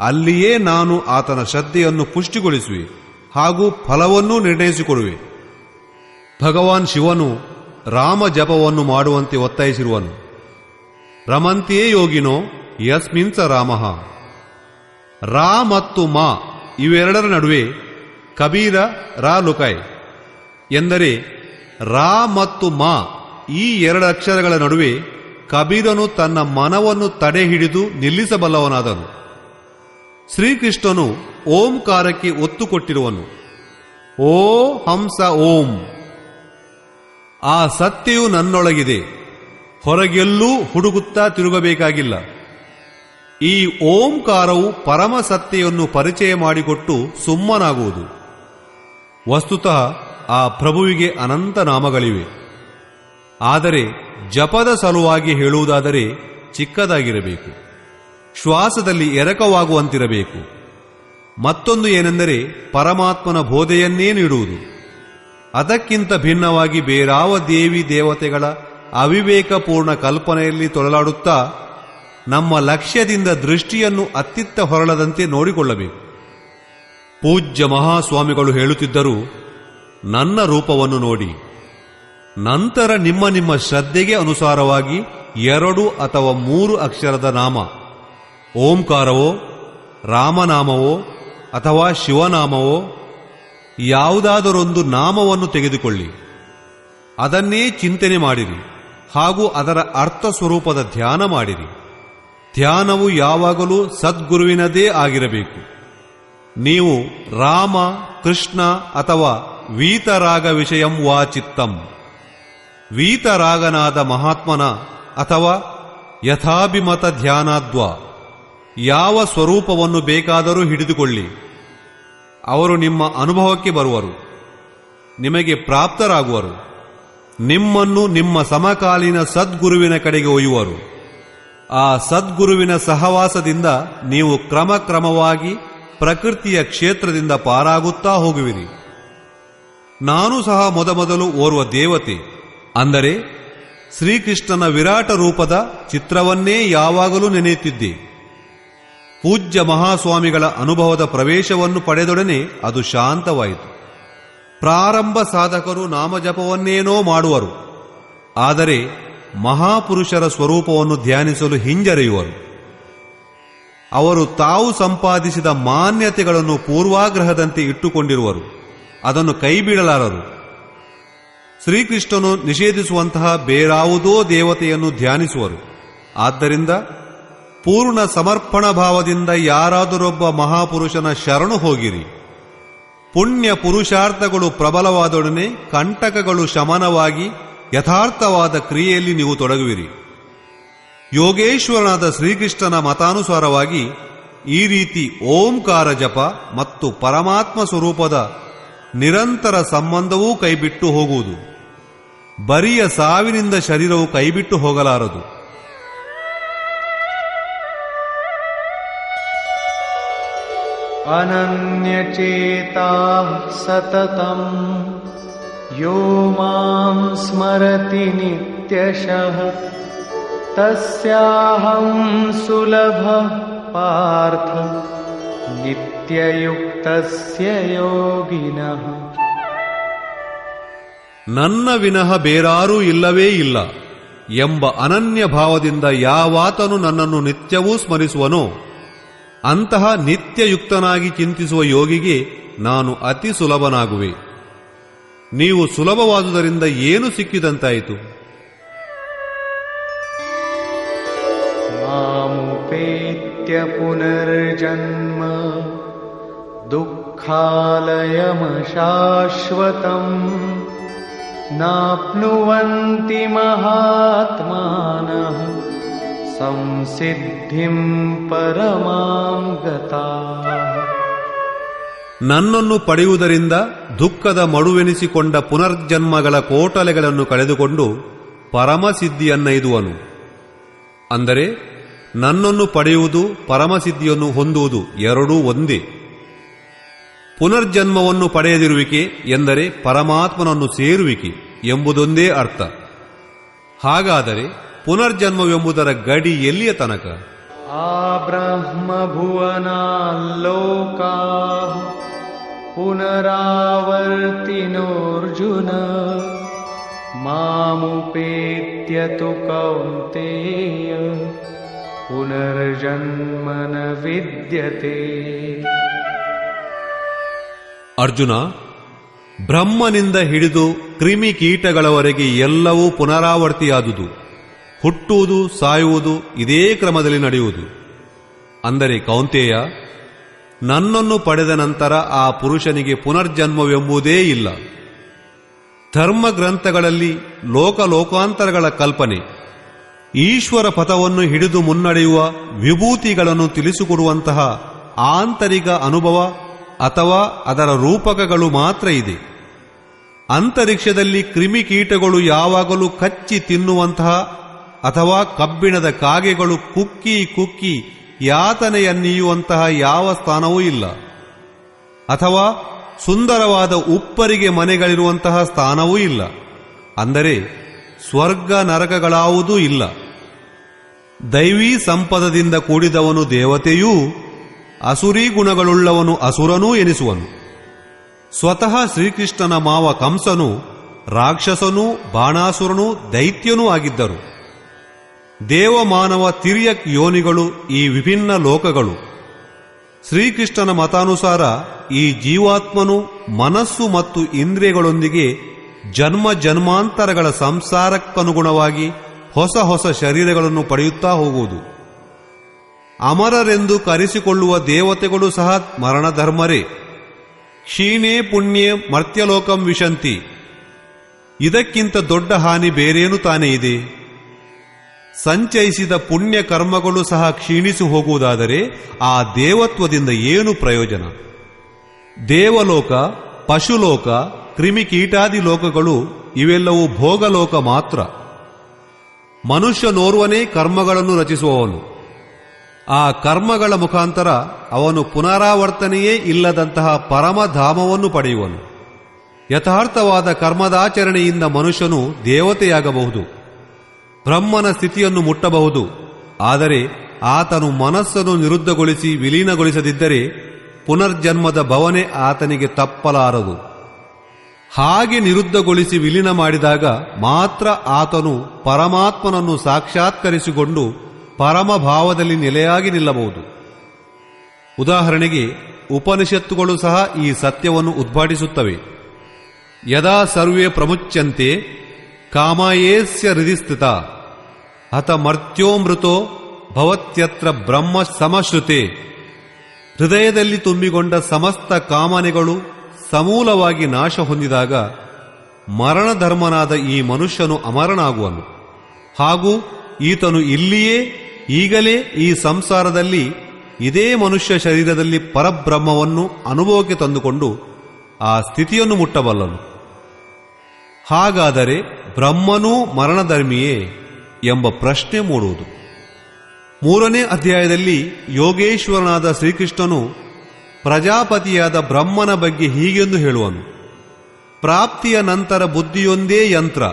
Speaker 1: ಅಲ್ಲಿಯೇ ನಾನು ಆತನ ಶ್ರದ್ಧೆಯನ್ನು ಪುಷ್ಟಿಗೊಳಿಸುವೆ ಹಾಗೂ ಫಲವನ್ನೂ ನಿರ್ಣಯಿಸಿಕೊಡುವೆ. ಭಗವಾನ್ ಶಿವನು ರಾಮ ಜಪವನ್ನು ಮಾಡುವಂತೆ ಒತ್ತಾಯಿಸಿರುವನು. ರಮಂತಿಯೇ ಯೋಗಿನೋ ಯಸ್ಮಿನ್ ಸ ರಾಮಃ. ರಾ ಮತ್ತು ಮಾ ಇವೆರಡರ ನಡುವೆ ಕಬೀರ ರಾ ಲುಕಾಯ್ ಎಂದರೆ ರಾ ಮತ್ತು ಮಾ ಈ ಎರಡು ಅಕ್ಷರಗಳ ನಡುವೆ ಕಬೀರನು ತನ್ನ ಮನವನ್ನು ತಡೆ ಹಿಡಿದು ನಿಲ್ಲಿಸಬಲ್ಲವನಾದನು. ಶ್ರೀಕೃಷ್ಣನು ಓಂಕಾರಕ್ಕೆ ಒತ್ತು ಕೊಟ್ಟಿರುವನು. ಓ ಹಂಸ ಓಂ. ಆ ಸತ್ಯವು ನನ್ನೊಳಗಿದೆ, ಹೊರಗೆಲ್ಲೂ ಹುಡುಗುತ್ತಾ ತಿರುಗಬೇಕಾಗಿಲ್ಲ. ಈ ಓಂಕಾರವು ಪರಮ ಸತ್ಯವನ್ನು ಪರಿಚಯ ಮಾಡಿಕೊಟ್ಟು ಸುಮ್ಮನಾಗುವುದು. ವಸ್ತುತಃ ಆ ಪ್ರಭುವಿಗೆ ಅನಂತ ನಾಮಗಳಿವೆ. ಆದರೆ ಜಪದ ಸಲುವಾಗಿ ಹೇಳುವುದಾದರೆ ಚಿಕ್ಕದಾಗಿರಬೇಕು, ಶ್ವಾಸದಲ್ಲಿ ಎರಕವಾಗುವಂತಿರಬೇಕು. ಮತ್ತೊಂದು ಏನೆಂದರೆ ಪರಮಾತ್ಮನ ಬೋಧೆಯನ್ನೇ ನೀಡುವುದು. ಅದಕ್ಕಿಂತ ಭಿನ್ನವಾಗಿ ಬೇರಾವ ದೇವಿ ದೇವತೆಗಳ ಅವಿವೇಕಪೂರ್ಣ ಕಲ್ಪನೆಯಲ್ಲಿ ತೊಳಲಾಡುತ್ತಾ ನಮ್ಮ ಲಕ್ಷ್ಯದಿಂದ ದೃಷ್ಟಿಯನ್ನು ಅತ್ತಿತ್ತ ಹೊರಳದಂತೆ ನೋಡಿಕೊಳ್ಳಬೇಕು. ಪೂಜ್ಯ ಮಹಾಸ್ವಾಮಿಗಳು ಹೇಳುತ್ತಿದ್ದರು, ನನ್ನ ರೂಪವನ್ನು ನೋಡಿ, ನಂತರ ನಿಮ್ಮ ನಿಮ್ಮ ಶ್ರದ್ಧೆಗೆ ಅನುಸಾರವಾಗಿ 2 ಅಥವಾ 3 ಅಕ್ಷರದ ನಾಮ, ಓಂಕಾರವೋ ರಾಮನಾಮವೋ ಅಥವಾ ಶಿವನಾಮವೋ ಯಾವುದಾದರೊಂದು ನಾಮವನ್ನು ತೆಗೆದುಕೊಳ್ಳಿ. ಅದನ್ನೇ ಚಿಂತನೆ ಮಾಡಿರಿ ಹಾಗೂ ಅದರ ಅರ್ಥ ಸ್ವರೂಪದ ಧ್ಯಾನ ಮಾಡಿರಿ. ಧ್ಯಾನವು ಯಾವಾಗಲೂ ಸದ್ಗುರುವಿನದೇ ಆಗಿರಬೇಕು. ನೀವು ರಾಮ, ಕೃಷ್ಣ ಅಥವಾ ವೀತರಾಗ ವಿಷಯಂ ವಾ ಚಿತ್ತಂ, ವೀತರಾಗನಾದ ಮಹಾತ್ಮನ ಅಥವಾ ಯಥಾಭಿಮತ ಧ್ಯಾನಾದ್ವಾ ಯಾವ ಸ್ವರೂಪವನ್ನು ಬೇಕಾದರೂ ಹಿಡಿದುಕೊಳ್ಳಿ. ಅವರು ನಿಮ್ಮ ಅನುಭವಕ್ಕೆ ಬರುವರು, ನಿಮಗೆ ಪ್ರಾಪ್ತರಾಗುವರು, ನಿಮ್ಮನ್ನು ನಿಮ್ಮ ಸಮಕಾಲೀನ ಸದ್ಗುರುವಿನ ಕಡೆಗೆ ಒಯ್ಯುವರು. ಆ ಸದ್ಗುರುವಿನ ಸಹವಾಸದಿಂದ ನೀವು ಕ್ರಮಕ್ರಮವಾಗಿ ಪ್ರಕೃತಿಯ ಕ್ಷೇತ್ರದಿಂದ ಪಾರಾಗುತ್ತಾ ಹೋಗುವಿರಿ. ನಾನು ಸಹ ಮೊದಮೊದಲು ಓರ್ವ ದೇವತೆ, ಅಂದರೆ ಶ್ರೀಕೃಷ್ಣನ ವಿರಾಟ ರೂಪದ ಚಿತ್ರವನ್ನೇ ಯಾವಾಗಲೂ ನೆನೆಯುತ್ತಿದ್ದೆ. ಪೂಜ್ಯ ಮಹಾಸ್ವಾಮಿಗಳ ಅನುಭವದ ಪ್ರವೇಶವನ್ನು ಪಡೆದೊಡನೆ ಅದು ಶಾಂತವಾಯಿತು. ಪ್ರಾರಂಭ ಸಾಧಕರು ನಾಮಜಪವನ್ನೇನೋ ಮಾಡುವರು, ಆದರೆ ಮಹಾಪುರುಷರ ಸ್ವರೂಪವನ್ನು ಧ್ಯಾನಿಸಲು ಹಿಂಜರಿಯುವರು. ಅವರು ತಾವು ಸಂಪಾದಿಸಿದ ಮಾನ್ಯತೆಗಳನ್ನು ಪೂರ್ವಾಗ್ರಹದಂತೆ ಇಟ್ಟುಕೊಂಡಿರುವರು, ಅದನ್ನು ಕೈಬಿಡಲಾರರು. ಶ್ರೀಕೃಷ್ಣನು ನಿಷೇಧಿಸುವಂತಹ ಬೇರಾವುದೋ ದೇವತೆಯನ್ನು ಧ್ಯಾನಿಸುವರು. ಆದ್ದರಿಂದ ಪೂರ್ಣ ಸಮರ್ಪಣ ಭಾವದಿಂದ ಯಾರಾದರೊಬ್ಬ ಮಹಾಪುರುಷನ ಶರಣು ಹೋಗಿರಿ. ಪುಣ್ಯ ಪುರುಷಾರ್ಥಗಳು ಪ್ರಬಲವಾದೊಡನೆ ಕಂಟಕಗಳು ಶಮನವಾಗಿ ಯಥಾರ್ಥವಾದ ಕ್ರಿಯೆಯಲ್ಲಿ ನೀವು ತೊಡಗುವಿರಿ. ಯೋಗೇಶ್ವರನಾದ ಶ್ರೀಕೃಷ್ಣನ ಮತಾನುಸಾರವಾಗಿ ಈ ರೀತಿ ಓಂಕಾರ ಜಪ ಮತ್ತು ಪರಮಾತ್ಮ ಸ್ವರೂಪದ ನಿರಂತರ ಸಂಬಂಧವೂ ಕೈಬಿಟ್ಟು ಹೋಗುವುದು. ಬರಿಯ ಸಾವಿನಿಂದ ಶರೀರವು ಕೈಬಿಟ್ಟು ಹೋಗಲಾರದು.
Speaker 2: ಅನನ್ಯಚೇತಾಃ ಸತತಂ ಯೋ ಮಾಂ ಸ್ಮರತಿ ನಿತ್ಯಶಃ ತಸ್ಯಾಹಂ ಸುಲಭಃ ಪಾರ್ಥ್ ನಿತ್ಯಯುಕ್ತಸ್ಯ ಯೋಗಿನಃ.
Speaker 1: ನನ್ನ ವಿನಃ ಬೇರಾರೂ ಇಲ್ಲವೇ ಇಲ್ಲ ಎಂಬ ಅನನ್ಯ ಭಾವದಿಂದ ಯಾವಾತನು ನನ್ನನ್ನು ನಿತ್ಯವೂ ಸ್ಮರಿಸುವನೋ ಅಂತಹ ನಿತ್ಯಯುಕ್ತನಾಗಿ ಚಿಂತಿಸುವ ಯೋಗಿಗೆ ನಾನು ಅತಿ ಸುಲಭನಾಗುವೆ. ನೀವು ಸುಲಭವಾದುದರಿಂದ ಏನು ಸಿಕ್ಕಿದಂತಾಯಿತು?
Speaker 2: ಮಾಮುಪೇತ್ಯ ಪುನರ್ಜನ್ಮ ದುಃಖಾಲಯಮಶಾಶ್ವತಂ ನಾಪ್ನುವಂತಿ ಮಹಾತ್ಮಾನಃ ಸಂಸಿದ್ಧಿಂ ಪರಮಾಂ ಗತಾಃ.
Speaker 1: ನನ್ನನ್ನು ಪಡೆಯುವುದರಿಂದ ದುಃಖದ ಮಡುವೆನಿಸಿಕೊಂಡ ಪುನರ್ಜನ್ಮಗಳ ಕೋಟಲೆಗಳನ್ನು ಕಳೆದುಕೊಂಡು ಪರಮಸಿದ್ಧಿಯನ್ನೈದುವನು. ಅಂದರೆ ನನ್ನನ್ನು ಪಡೆಯುವುದು ಪರಮಸಿದ್ಧಿಯನ್ನು ಹೊಂದುವುದು ಎರಡೂ ಒಂದೇ. ಪುನರ್ಜನ್ಮವನ್ನು ಪಡೆಯದಿರುವಿಕೆ ಎಂದರೆ ಪರಮಾತ್ಮನನ್ನು ಸೇರುವಿಕೆ ಎಂಬುದೊಂದೇ ಅರ್ಥ. ಹಾಗಾದರೆ ಪುನರ್ಜನ್ಮವೆಂಬುದರ ಗಡಿ ಎಲ್ಲಿಯ ತನಕ?
Speaker 2: ಆ ಬ್ರಹ್ಮಭುವನಾಲ್ಲೋಕಾ ಪುನರಾವರ್ತಿನೋರ್ಜುನ ಮಾಮುಪೇತ್ಯ ತು ಕೌಂತೇಯ ಪುನರ್ಜನ್ಮನ ವಿದ್ಯತೆ.
Speaker 1: ಅರ್ಜುನ, ಬ್ರಹ್ಮನಿಂದ ಹಿಡಿದು ಕ್ರಿಮಿ ಕೀಟಗಳವರೆಗೆ ಎಲ್ಲವೂ ಪುನರಾವರ್ತಿಯಾದುದು. ಹುಟ್ಟುವುದು ಸಾಯುವುದು ಇದೇ ಕ್ರಮದಲ್ಲಿ ನಡೆಯುವುದು. ಅಂದರೆ ಕೌಂತೇಯ, ನನ್ನನ್ನು ಪಡೆದ ನಂತರ ಆ ಪುರುಷನಿಗೆ ಪುನರ್ಜನ್ಮವೆಂಬುದೇ ಇಲ್ಲ. ಧರ್ಮ ಗ್ರಂಥಗಳಲ್ಲಿ ಲೋಕಾಂತರಗಳ ಕಲ್ಪನೆ, ಈಶ್ವರ ಪಥವನ್ನು ಹಿಡಿದು ಮುನ್ನಡೆಯುವ ವಿಭೂತಿಗಳನ್ನು ತಿಳಿಸಿಕೊಡುವಂತಹ ಆಂತರಿಕ ಅನುಭವ ಅಥವಾ ಅದರ ರೂಪಕಗಳು ಮಾತ್ರ ಇದೆ. ಅಂತರಿಕ್ಷದಲ್ಲಿ ಕ್ರಿಮಿಕೀಟಗಳು ಯಾವಾಗಲೂ ಕಚ್ಚಿ ತಿನ್ನುವಂತಹ ಅಥವಾ ಕಬ್ಬಿಣದ ಕಾಗೆಗಳು ಕುಕ್ಕಿ ಕುಕ್ಕಿ ಯಾತನೆಯನ್ನೀಯುವಂತಹ ಯಾವ ಸ್ಥಾನವೂ ಇಲ್ಲ. ಅಥವಾ ಸುಂದರವಾದ ಉಪ್ಪರಿಗೆ ಮನೆಗಳಿರುವಂತಹ ಸ್ಥಾನವೂ ಇಲ್ಲ. ಅಂದರೆ ಸ್ವರ್ಗ ನರಕಗಳಾವುದೂ ಇಲ್ಲ. ದೈವೀ ಸಂಪದದಿಂದ ಕೂಡಿದವನು ದೇವತೆಯೂ, ಅಸುರೀ ಗುಣಗಳುಳ್ಳವನು ಅಸುರನೂ ಎನಿಸುವನು. ಸ್ವತಃ ಶ್ರೀಕೃಷ್ಣನ ಮಾವ ಕಂಸನು ರಾಕ್ಷಸನೂ ಬಾಣಾಸುರನೂ ದೈತ್ಯನೂ ಆಗಿದ್ದರು. ದೇವಮಾನವ ತಿರ್ಯಕ್ ಯೋನಿಗಳು ಈ ವಿಭಿನ್ನ ಲೋಕಗಳು. ಶ್ರೀಕೃಷ್ಣನ ಮತಾನುಸಾರ ಈ ಜೀವಾತ್ಮನು ಮನಸ್ಸು ಮತ್ತು ಇಂದ್ರಿಯಗಳೊಂದಿಗೆ ಜನ್ಮ ಜನ್ಮಾಂತರಗಳ ಸಂಸಾರಕ್ಕನುಗುಣವಾಗಿ ಹೊಸ ಹೊಸ ಶರೀರಗಳನ್ನು ಪಡೆಯುತ್ತಾ ಹೋಗುವುದು. ಅಮರರೆಂದು ಕರೆಸಿಕೊಳ್ಳುವ ದೇವತೆಗಳು ಸಹ ಮರಣಧರ್ಮರೇ. ಕ್ಷೀಣೇ ಪುಣ್ಯೇ ಮರ್ತ್ಯಲೋಕಂ ವಿಶಂತಿ. ಇದಕ್ಕಿಂತ ದೊಡ್ಡ ಹಾನಿ ಬೇರೇನು ತಾನೇ ಇದೆ? ಸಂಚಯಿಸಿದ ಪುಣ್ಯ ಕರ್ಮಗಳು ಸಹ ಕ್ಷೀಣಿಸಿ ಹೋಗುವುದಾದರೆ ಆ ದೇವತ್ವದಿಂದ ಏನು ಪ್ರಯೋಜನ? ದೇವಲೋಕ, ಪಶುಲೋಕ, ಕ್ರಿಮಿಕೀಟಾದಿ ಲೋಕಗಳು ಇವೆಲ್ಲವೂ ಭೋಗಲೋಕ ಮಾತ್ರ. ಮನುಷ್ಯನೋರ್ವನೇ ಕರ್ಮಗಳನ್ನು ರಚಿಸುವವನು. ಆ ಕರ್ಮಗಳ ಮುಖಾಂತರ ಅವನು ಪುನರಾವರ್ತನೆಯೇ ಇಲ್ಲದಂತಹ ಪರಮಧಾಮವನ್ನು ಪಡೆಯುವನು. ಯಥಾರ್ಥವಾದ ಕರ್ಮದಾಚರಣೆಯಿಂದ ಮನುಷ್ಯನು ದೇವತೆಯಾಗಬಹುದು, ಬ್ರಹ್ಮನ ಸ್ಥಿತಿಯನ್ನು ಮುಟ್ಟಬಹುದು. ಆದರೆ ಆತನು ಮನಸ್ಸನ್ನು ನಿರುದ್ಧಗೊಳಿಸಿ ವಿಲೀನಗೊಳಿಸದಿದ್ದರೆ ಪುನರ್ಜನ್ಮದ ಭವನೆ ಆತನಿಗೆ ತಪ್ಪಲಾರದು. ಹಾಗೆ ನಿರುದ್ಧಗೊಳಿಸಿ ವಿಲೀನ ಮಾಡಿದಾಗ ಮಾತ್ರ ಆತನು ಪರಮಾತ್ಮನನ್ನು ಸಾಕ್ಷಾತ್ಕರಿಸಿಕೊಂಡು ಪರಮಭಾವದಲ್ಲಿ ನೆಲೆಯಾಗಿ ನಿಲ್ಲಬಹುದು. ಉದಾಹರಣೆಗೆ ಉಪನಿಷತ್ತುಗಳು ಸಹ ಈ ಸತ್ಯವನ್ನು ಉದ್ಘಾಟಿಸುತ್ತವೆ. ಯದಾ ಸರ್ವೇ ಪ್ರಮುಚ್ಯಂತೆ ಕಾಮಾಯೇಸ್ಯ ಹೃದಯ ಸ್ಥಿತ ಹತ ಮರ್ತ್ಯೋಮೃತೋ ಭವತ್ಯತ್ರ ಬ್ರಹ್ಮ ಸಮಶ್ರುತೆ. ಹೃದಯದಲ್ಲಿ ತುಂಬಿಕೊಂಡ ಸಮಸ್ತ ಕಾಮನೆಗಳು ಸಮೂಲವಾಗಿ ನಾಶ ಹೊಂದಿದಾಗ ಮರಣಧರ್ಮನಾದ ಈ ಮನುಷ್ಯನು ಅಮರನಾಗುವನು. ಹಾಗೂ ಈತನು ಇಲ್ಲಿಯೇ ಈಗಲೇ ಈ ಸಂಸಾರದಲ್ಲಿ ಇದೇ ಮನುಷ್ಯ ಶರೀರದಲ್ಲಿ ಪರಬ್ರಹ್ಮವನ್ನು ಅನುಭವಕ್ಕೆ ತಂದುಕೊಂಡು ಆ ಸ್ಥಿತಿಯನ್ನು ಮುಟ್ಟಬಲ್ಲನು. ಹಾಗಾದರೆ ಬ್ರಹ್ಮನೂ ಮರಣಧರ್ಮಿಯೇ ಎಂಬ ಪ್ರಶ್ನೆ ಮೂಡುವುದು. 3ನೇ ಅಧ್ಯಾಯದಲ್ಲಿ ಯೋಗೇಶ್ವರನಾದ ಶ್ರೀಕೃಷ್ಣನು ಪ್ರಜಾಪತಿಯಾದ ಬ್ರಹ್ಮನ ಬಗ್ಗೆ ಹೀಗೆಂದು ಹೇಳುವನು: ಪ್ರಾಪ್ತಿಯ ನಂತರ ಬುದ್ಧಿಯೊಂದೇ ಯಂತ್ರ,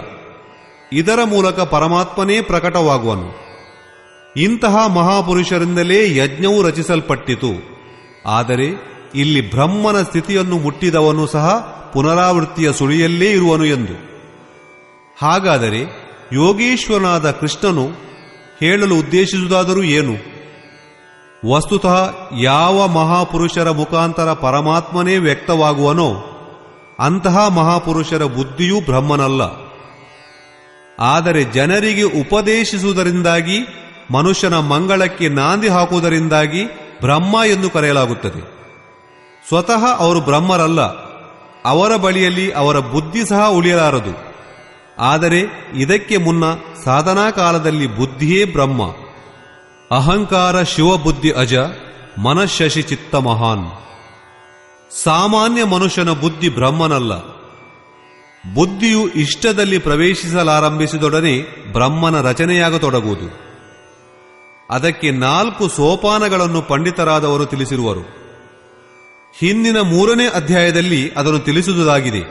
Speaker 1: ಇದರ ಮೂಲಕ ಪರಮಾತ್ಮನೇ ಪ್ರಕಟವಾಗುವನು. ಇಂತಹ ಮಹಾಪುರುಷರಿಂದಲೇ ಯಜ್ಞವು ರಚಿಸಲ್ಪಟ್ಟಿತು. ಆದರೆ ಇಲ್ಲಿ ಬ್ರಹ್ಮನ ಸ್ಥಿತಿಯನ್ನು ಮುಟ್ಟಿದವನು ಸಹ ಪುನರಾವೃತ್ತಿಯ ಸುಳಿಯಲ್ಲೇ ಇರುವನು ಎಂದು. ಹಾಗಾದರೆ ಯೋಗೀಶ್ವರನಾದ ಕೃಷ್ಣನು ಹೇಳಲು ಉದ್ದೇಶಿಸುವುದಾದರೂ ಏನು? ವಸ್ತುತಃ ಯಾವ ಮಹಾಪುರುಷರ ಮುಖಾಂತರ ಪರಮಾತ್ಮನೇ ವ್ಯಕ್ತವಾಗುವನೋ ಅಂತಹ ಮಹಾಪುರುಷರ ಬುದ್ಧಿಯೂ ಬ್ರಹ್ಮನಲ್ಲ. ಆದರೆ ಜನರಿಗೆ ಉಪದೇಶಿಸುವುದರಿಂದಾಗಿ, ಮನುಷ್ಯನ ಮಂಗಳಕ್ಕೆ ನಾಂದಿ ಹಾಕುವುದರಿಂದಾಗಿ ಬ್ರಹ್ಮ ಎಂದು ಕರೆಯಲಾಗುತ್ತದೆ. ಸ್ವತಃ ಅವರು ಬ್ರಹ್ಮರಲ್ಲ. ಅವರ ಬಳಿಯಲ್ಲಿ ಅವರ ಬುದ್ಧಿ ಸಹ ಉಳಿಯಲಾರದು. ಆದರೆ ಇದಕ್ಕೆ ಮುನ್ನ ಸಾಧನಾ ಕಾಲದಲ್ಲಿ ಬುದ್ಧಿಯೇ ಬ್ರಹ್ಮ. ಅಹಂಕಾರ ಶಿವಬುದ್ಧಿ ಅಜ, ಮನಃಶಶಿ ಚಿತ್ತ ಮಹಾನ್. ಸಾಮಾನ್ಯ ಮನುಷ್ಯನ ಬುದ್ಧಿ ಬ್ರಹ್ಮನಲ್ಲ. ಬುದ್ಧಿಯು ಇಷ್ಟದಲ್ಲಿ ಪ್ರವೇಶಿಸಲಾರಂಭಿಸಿದೊಡನೆ ಬ್ರಹ್ಮನ ರಚನೆಯಾಗತೊಡಗುವುದು. ಅದಕ್ಕೆ 4 ಸೋಪಾನಗಳನ್ನು ಪಂಡಿತರಾದವರು ತಿಳಿಸಿರುವರು. ಹಿಂದಿನ 3ನೇ ಅಧ್ಯಾಯದಲ್ಲಿ ಅದನ್ನು ತಿಳಿಸುವುದಾಗಿದೆ.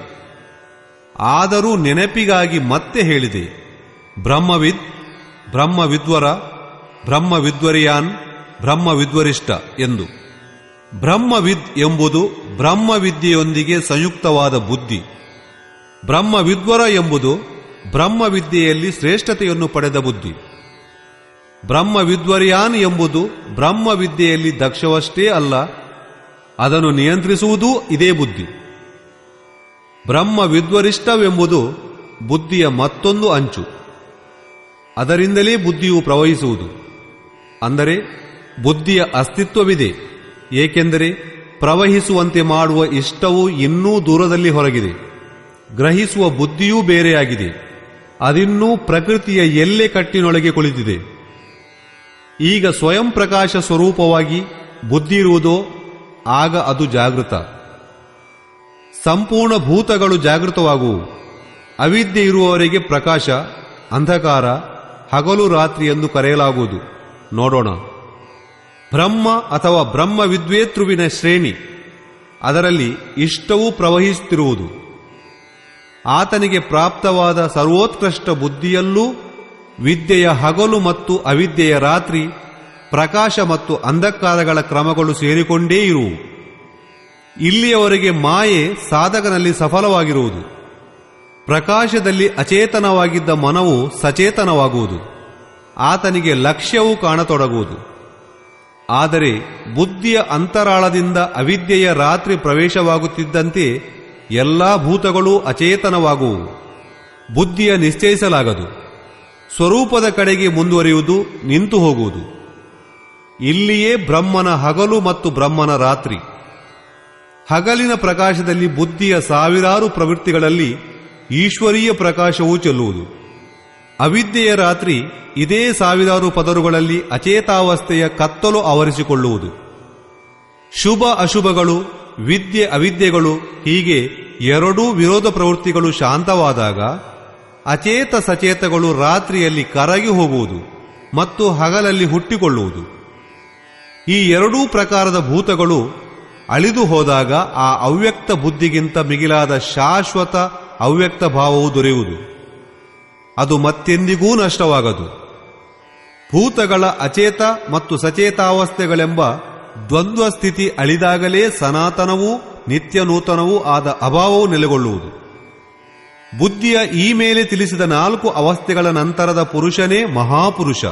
Speaker 1: ಆದರೂ ನೆನಪಿಗಾಗಿ ಮತ್ತೆ ಹೇಳಿದೆ. ಬ್ರಹ್ಮವಿದ್, ಬ್ರಹ್ಮವಿದ್ವರ, ಬ್ರಹ್ಮವಿದ್ವರಿಯಾನ್, ಬ್ರಹ್ಮವಿದ್ವರಿಷ್ಠ ಎಂದು. ಬ್ರಹ್ಮವಿದ್ ಎಂಬುದು ಬ್ರಹ್ಮವಿದ್ಯೆಯೊಂದಿಗೆ ಸಂಯುಕ್ತವಾದ ಬುದ್ಧಿ. ಬ್ರಹ್ಮವಿದ್ವರ ಎಂಬುದು ಬ್ರಹ್ಮವಿದ್ಯೆಯಲ್ಲಿ ಶ್ರೇಷ್ಠತೆಯನ್ನು ಪಡೆದ ಬುದ್ಧಿ. ಬ್ರಹ್ಮವಿದ್ವರ್ಯಾನ್ ಎಂಬುದು ಬ್ರಹ್ಮವಿದ್ಯೆಯಲ್ಲಿ ದಕ್ಷವಷ್ಟೇ ಅಲ್ಲ, ಅದನ್ನು ನಿಯಂತ್ರಿಸುವುದೂ ಇದೇ ಬುದ್ಧಿ. ಬ್ರಹ್ಮವಿದ್ವರಿಷ್ಠವೆಂಬುದು ಬುದ್ಧಿಯ ಮತ್ತೊಂದು ಅಂಚು. ಅದರಿಂದಲೇ ಬುದ್ಧಿಯು ಪ್ರವಹಿಸುವುದು. ಅಂದರೆ ಬುದ್ಧಿಯ ಅಸ್ತಿತ್ವವಿದೆ, ಏಕೆಂದರೆ ಪ್ರವಹಿಸುವಂತೆ ಮಾಡುವ ಇಷ್ಟವು ಇನ್ನೂ ದೂರದಲ್ಲಿ ಹೊರಗಿದೆ. ಗ್ರಹಿಸುವ ಬುದ್ಧಿಯೂ ಬೇರೆಯಾಗಿದೆ, ಅದಿನ್ನೂ ಪ್ರಕೃತಿಯ ಎಲ್ಲೆ ಕಟ್ಟಿನೊಳಗೆ ಕುಳಿತಿದೆ. ಈಗ ಸ್ವಯಂ ಪ್ರಕಾಶ ಸ್ವರೂಪವಾಗಿ ಬುದ್ಧಿ ಇರುವುದೋ ಆಗ ಅದು ಜಾಗೃತ. ಸಂಪೂರ್ಣ ಭೂತಗಳು ಜಾಗೃತವಾಗುವು. ಅವಿದ್ಯೆ ಇರುವವರೆಗೆ ಪ್ರಕಾಶ, ಅಂಧಕಾರ, ಹಗಲು ರಾತ್ರಿ ಎಂದು ಕರೆಯಲಾಗುವುದು. ನೋಡೋಣ. ಬ್ರಹ್ಮ ಅಥವಾ ಬ್ರಹ್ಮವಿದ್ವೇತೃವಿನ ಶ್ರೇಣಿ, ಅದರಲ್ಲಿ ಇಷ್ಟವೂ ಪ್ರವಹಿಸುತ್ತಿರುವುದು. ಆತನಿಗೆ ಪ್ರಾಪ್ತವಾದ ಸರ್ವೋತ್ಕೃಷ್ಟ ಬುದ್ಧಿಯಲ್ಲೂ ವಿದ್ಯೆಯ ಹಗಲು ಮತ್ತು ಅವಿದ್ಯೆಯ ರಾತ್ರಿ, ಪ್ರಕಾಶ ಮತ್ತು ಅಂಧಕಾರಗಳ ಕ್ರಮಗಳು ಸೇರಿಕೊಂಡೇ ಇರುವು. ಇಲ್ಲಿಯವರೆಗೆ ಮಾಯೆ ಸಾಧಕನಲ್ಲಿ ಸಫಲವಾಗಿರುವುದು. ಪ್ರಕಾಶದಲ್ಲಿ ಅಚೇತನವಾಗಿದ್ದ ಮನವು ಸಚೇತನವಾಗುವುದು. ಆತನಿಗೆ ಲಕ್ಷ್ಯವೂ ಕಾಣತೊಡಗುವುದು. ಆದರೆ ಬುದ್ಧಿಯ ಅಂತರಾಳದಿಂದ ಅವಿದ್ಯೆಯ ರಾತ್ರಿ ಪ್ರವೇಶವಾಗುತ್ತಿದ್ದಂತೆ ಎಲ್ಲಾ ಭೂತಗಳೂ ಅಚೇತನವಾಗುವು. ಬುದ್ಧಿಯ ನಿಶ್ಚಯಿಸಲಾಗದು. ಸ್ವರೂಪದ ಕಡೆಗೆ ಮುಂದುವರಿಯುವುದು, ನಿಂತು ಹೋಗುವುದು. ಇಲ್ಲಿಯೇ ಬ್ರಹ್ಮನ ಹಗಲು ಮತ್ತು ಬ್ರಹ್ಮನ ರಾತ್ರಿ. ಹಗಲಿನ ಪ್ರಕಾಶದಲ್ಲಿ ಬುದ್ಧಿಯ ಸಾವಿರಾರು ಪ್ರವೃತ್ತಿಗಳಲ್ಲಿ ಈಶ್ವರೀಯ ಪ್ರಕಾಶವೂ ಚೆಲ್ಲುವುದು. ಅವಿದ್ಯೆಯ ರಾತ್ರಿ ಇದೇ ಸಾವಿರಾರು ಪದರುಗಳಲ್ಲಿ ಅಚೇತಾವಸ್ಥೆಯ ಕತ್ತಲು ಆವರಿಸಿಕೊಳ್ಳುವುದು. ಶುಭ ಅಶುಭಗಳು, ವಿದ್ಯೆ ಅವಿದ್ಯೆಗಳು, ಹೀಗೆ ಎರಡೂ ವಿರೋಧ ಪ್ರವೃತ್ತಿಗಳು ಶಾಂತವಾದಾಗ ಅಚೇತ ಸಚೇತಗಳು ರಾತ್ರಿಯಲ್ಲಿ ಕರಗಿ ಹೋಗುವುದು ಮತ್ತು ಹಗಲಲ್ಲಿ ಹುಟ್ಟಿಕೊಳ್ಳುವುದು. ಈ ಎರಡೂ ಪ್ರಕಾರದ ಭೂತಗಳು ಅಳಿದು ಹೋದಾಗ ಆ ಅವ್ಯಕ್ತ ಬುದ್ಧಿಗಿಂತ ಮಿಗಿಲಾದ ಶಾಶ್ವತ ಅವ್ಯಕ್ತ ಭಾವವು ದೊರೆಯುವುದು. ಅದು ಮತ್ತೆಂದಿಗೂ ನಷ್ಟವಾಗದು. ಭೂತಗಳ ಅಚೇತ ಮತ್ತು ಸಚೇತಾವಸ್ಥೆಗಳೆಂಬ ದ್ವಂದ್ವ ಸ್ಥಿತಿ ಅಳಿದಾಗಲೇ ಸನಾತನವೂ ನಿತ್ಯ ನೂತನವೂ ಆದ ಅಭಾವವು ನೆಲೆಗೊಳ್ಳುವುದು. ಬುದ್ಧಿಯ ಈ ಮೇಲೆ ತಿಳಿಸಿದ 4 ಅವಸ್ಥೆಗಳ ನಂತರದ ಪುರುಷನೇ ಮಹಾಪುರುಷ.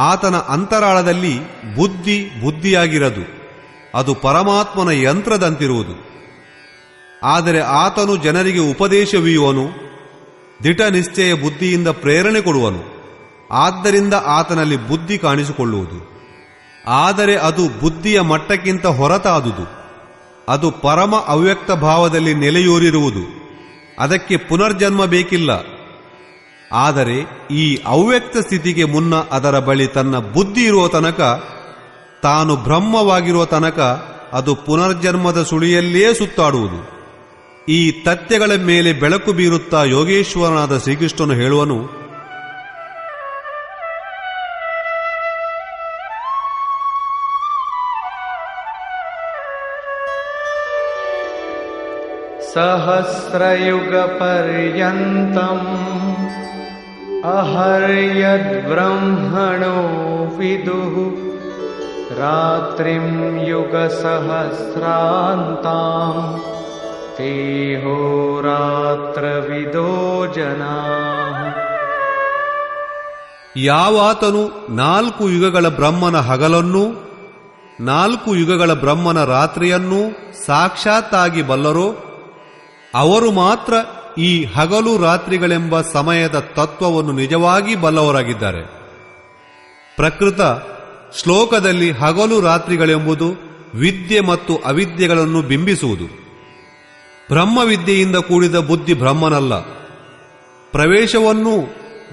Speaker 1: ಆತನ ಅಂತರಾಳದಲ್ಲಿ ಬುದ್ಧಿ ಬುದ್ಧಿಯಾಗಿರದು, ಅದು ಪರಮಾತ್ಮನ ಯಂತ್ರದಂತಿರುವುದು. ಆದರೆ ಆತನು ಜನರಿಗೆ ಉಪದೇಶವೀಯುವನು, ದಿಟ ನಿಶ್ಚಯ ಬುದ್ಧಿಯಿಂದ ಪ್ರೇರಣೆ ಕೊಡುವನು. ಆದ್ದರಿಂದ ಆತನಲ್ಲಿ ಬುದ್ಧಿ ಕಾಣಿಸಿಕೊಳ್ಳುವುದು. ಆದರೆ ಅದು ಬುದ್ಧಿಯ ಮಟ್ಟಕ್ಕಿಂತ ಹೊರತಾದುದು. ಅದು ಪರಮ ಅವ್ಯಕ್ತ ಭಾವದಲ್ಲಿ ನೆಲೆಯೂರಿರುವುದು. ಅದಕ್ಕೆ ಪುನರ್ಜನ್ಮ ಬೇಕಿಲ್ಲ. ಆದರೆ ಈ ಅವ್ಯಕ್ತ ಸ್ಥಿತಿಗೆ ಮುನ್ನ ಅದರ ಬಳಿ ತನ್ನ ಬುದ್ಧಿ ಇರುವ ತನಕ, ತಾನು ಬ್ರಹ್ಮವಾಗಿರುವ ತನಕ ಅದು ಪುನರ್ಜನ್ಮದ ಸುಳಿಯಲ್ಲೇ ಸುತ್ತಾಡುವುದು. ಈ ತಥ್ಯಗಳ ಮೇಲೆ ಬೆಳಕು ಬೀರುತ್ತಾ ಯೋಗೇಶ್ವರನಾದ ಶ್ರೀಕೃಷ್ಣನು ಹೇಳುವನು,
Speaker 2: ಸಹಸ್ರಯುಗ ಪರ್ಯಂತಂ ಅಹರ್ಯದ್ಬ್ರಹ್ಮಣೋ ವಿದುಃ ರಾತ್ರಿಂ ಯುಗ ಸಹಸ್ರಾಂತಾಂ ತೇಹೋರಾತ್ರವಿದೋ ಜನಾಃ.
Speaker 1: ಯಾವಾತನು 4 ಯುಗಗಳ ಬ್ರಹ್ಮನ ಹಗಲನ್ನೂ 4 ಯುಗಗಳ ಬ್ರಹ್ಮನ ರಾತ್ರಿಯನ್ನೂ ಸಾಕ್ಷಾತ್ತಾಗಿ ಬಲ್ಲರೋ ಅವರು ಮಾತ್ರ ಈ ಹಗಲು ರಾತ್ರಿಗಳೆಂಬ ಸಮಯದ ತತ್ವವನ್ನು ನಿಜವಾಗಿ ಬಲ್ಲವರಾಗಿದ್ದಾರೆ. ಪ್ರಕೃತ ಶ್ಲೋಕದಲ್ಲಿ ಹಗಲು ರಾತ್ರಿಗಳೆಂಬುದು ವಿದ್ಯೆ ಮತ್ತು ಅವಿದ್ಯೆಗಳನ್ನು ಬಿಂಬಿಸುವುದು. ಬ್ರಹ್ಮವಿದ್ಯೆಯಿಂದ ಕೂಡಿದ ಬುದ್ಧಿ ಬ್ರಹ್ಮನಲ್ಲ. ಪ್ರವೇಶವನ್ನೂ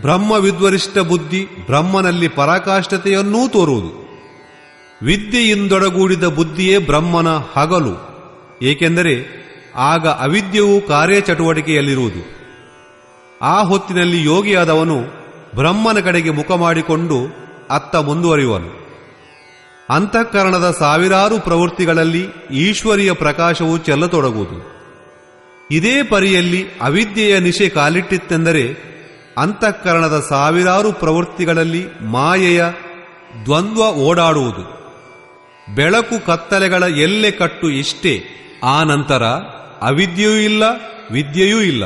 Speaker 1: ಬ್ರಹ್ಮವಿದ್ವರಿಷ್ಠ ಬುದ್ಧಿ ಬ್ರಹ್ಮನಲ್ಲಿ ಪರಾಕಾಷ್ಠತೆಯನ್ನೂ ತೋರುವುದು. ವಿದ್ಯೆಯಿಂದೊಡಗೂಡಿದ ಬುದ್ಧಿಯೇ ಬ್ರಹ್ಮನ ಹಗಲು. ಏಕೆಂದರೆ ಆಗ ಅವಿದ್ಯೆಯು ಕಾರ್ಯಚಟುವಟಿಕೆಯಲ್ಲಿರುವುದು. ಆ ಹೊತ್ತಿನಲ್ಲಿ ಯೋಗಿಯಾದವನು ಬ್ರಹ್ಮನ ಕಡೆಗೆ ಮುಖ ಮಾಡಿಕೊಂಡು ಅತ್ತ ಮುಂದುವರಿಯುವನು. ಅಂತಃಕರಣದ ಸಾವಿರಾರು ಪ್ರವೃತ್ತಿಗಳಲ್ಲಿ ಈಶ್ವರಿಯ ಪ್ರಕಾಶವು ಚೆಲ್ಲತೊಡಗುವುದು. ಇದೇ ಪರಿಯಲ್ಲಿ ಅವಿದ್ಯೆಯ ನಿಶೆ ಕಾಲಿಟ್ಟಿತ್ತೆಂದರೆ ಅಂತಃಕರಣದ ಸಾವಿರಾರು ಪ್ರವೃತ್ತಿಗಳಲ್ಲಿ ಮಾಯೆಯ ದ್ವಂದ್ವ ಓಡಾಡುವುದು. ಬೆಳಕು ಕತ್ತಲೆಗಳ ಎಲ್ಲೆ ಕಟ್ಟು ಇಷ್ಟೇ. ಆ ನಂತರ ಅವಿದ್ಯೆಯೂ ಇಲ್ಲ, ವಿದ್ಯೆಯೂ ಇಲ್ಲ.